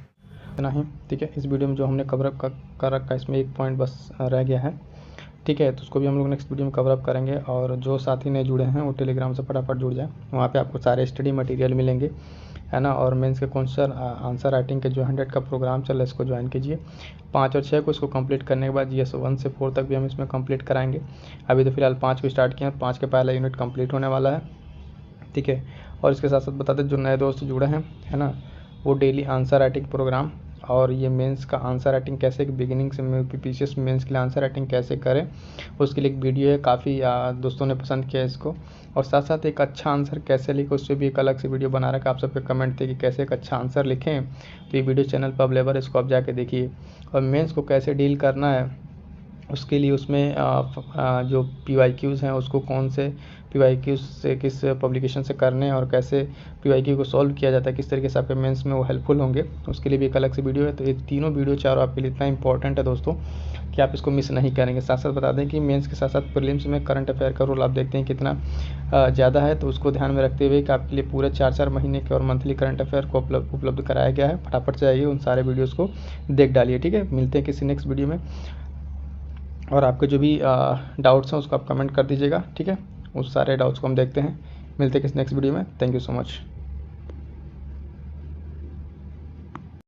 इतना ही, ठीक है। इस वीडियो में जो हमने कवर अप कर रखा है, इसमें एक पॉइंट बस रह गया है, ठीक है, तो उसको भी हम लोग नेक्स्ट वीडियो में कवर अप करेंगे। और जो साथी नए जुड़े हैं वो टेलीग्राम से फटाफट जुड़ जाए, वहाँ पे आपको सारे स्टडी मटेरियल मिलेंगे, है ना। और मेंस के क्वेश्चन आंसर राइटिंग के जो 100 का प्रोग्राम चल रहा है, इसको ज्वाइन कीजिए। 5 और 6 को इसको कंप्लीट करने के बाद GS 1 से 4 तक भी हम इसमें कंप्लीट कराएंगे। अभी तो फिलहाल 5 को स्टार्ट किया, 5 का पहला यूनिट कंप्लीट होने वाला है, ठीक है। और इसके साथ साथ बता दें, जो नए दोस्त जुड़े हैं, है ना, वो डेली आंसर राइटिंग प्रोग्राम और ये मेंस का आंसर राइटिंग कैसे बिगिनिंग से PCS मेंस के लिए आंसर राइटिंग कैसे करें, उसके लिए एक वीडियो है, काफ़ी दोस्तों ने पसंद किया इसको। और साथ साथ एक अच्छा आंसर कैसे लिखें, उससे भी एक अलग से वीडियो बना रखा, आप सबके कमेंट थे कि कैसे एक अच्छा आंसर लिखें, तो ये वीडियो चैनल पर अवेलेबल है, इसको आप जाके देखिए। और मेंस को कैसे डील करना है, उसके लिए उसमें जो PYQs हैं, उसको कौन से PYQs से किस पब्लिकेशन से करने हैं और कैसे PYQ को सॉल्व किया जाता है, किस तरीके से आपके मेंस में वो हेल्पफुल होंगे, उसके लिए भी एक अलग से वीडियो है। तो ये तीनों वीडियो चारों आपके लिए इतना इंपॉर्टेंट है दोस्तों कि आप इसको मिस नहीं करेंगे। साथ साथ बता दें कि मेंस के साथ साथ प्रीलिम्स में करंट अफेयर का रोल आप देखते हैं कितना ज़्यादा है, तो उसको ध्यान में रखते हुए कि आपके लिए पूरे 4-4 महीने के और मंथली करंट अफेयर को उपलब्ध कराया गया है। फटाफट से आइए, उन सारे वीडियोज़ को देख डालिए, ठीक है। मिलते हैं किसी नेक्स्ट वीडियो में, और आपके जो भी डाउट्स हैं उसको आप कमेंट कर दीजिएगा, ठीक है। उस सारे डाउट्स को हम देखते हैं। मिलते हैं किसी नेक्स्ट वीडियो में। Thank you so much.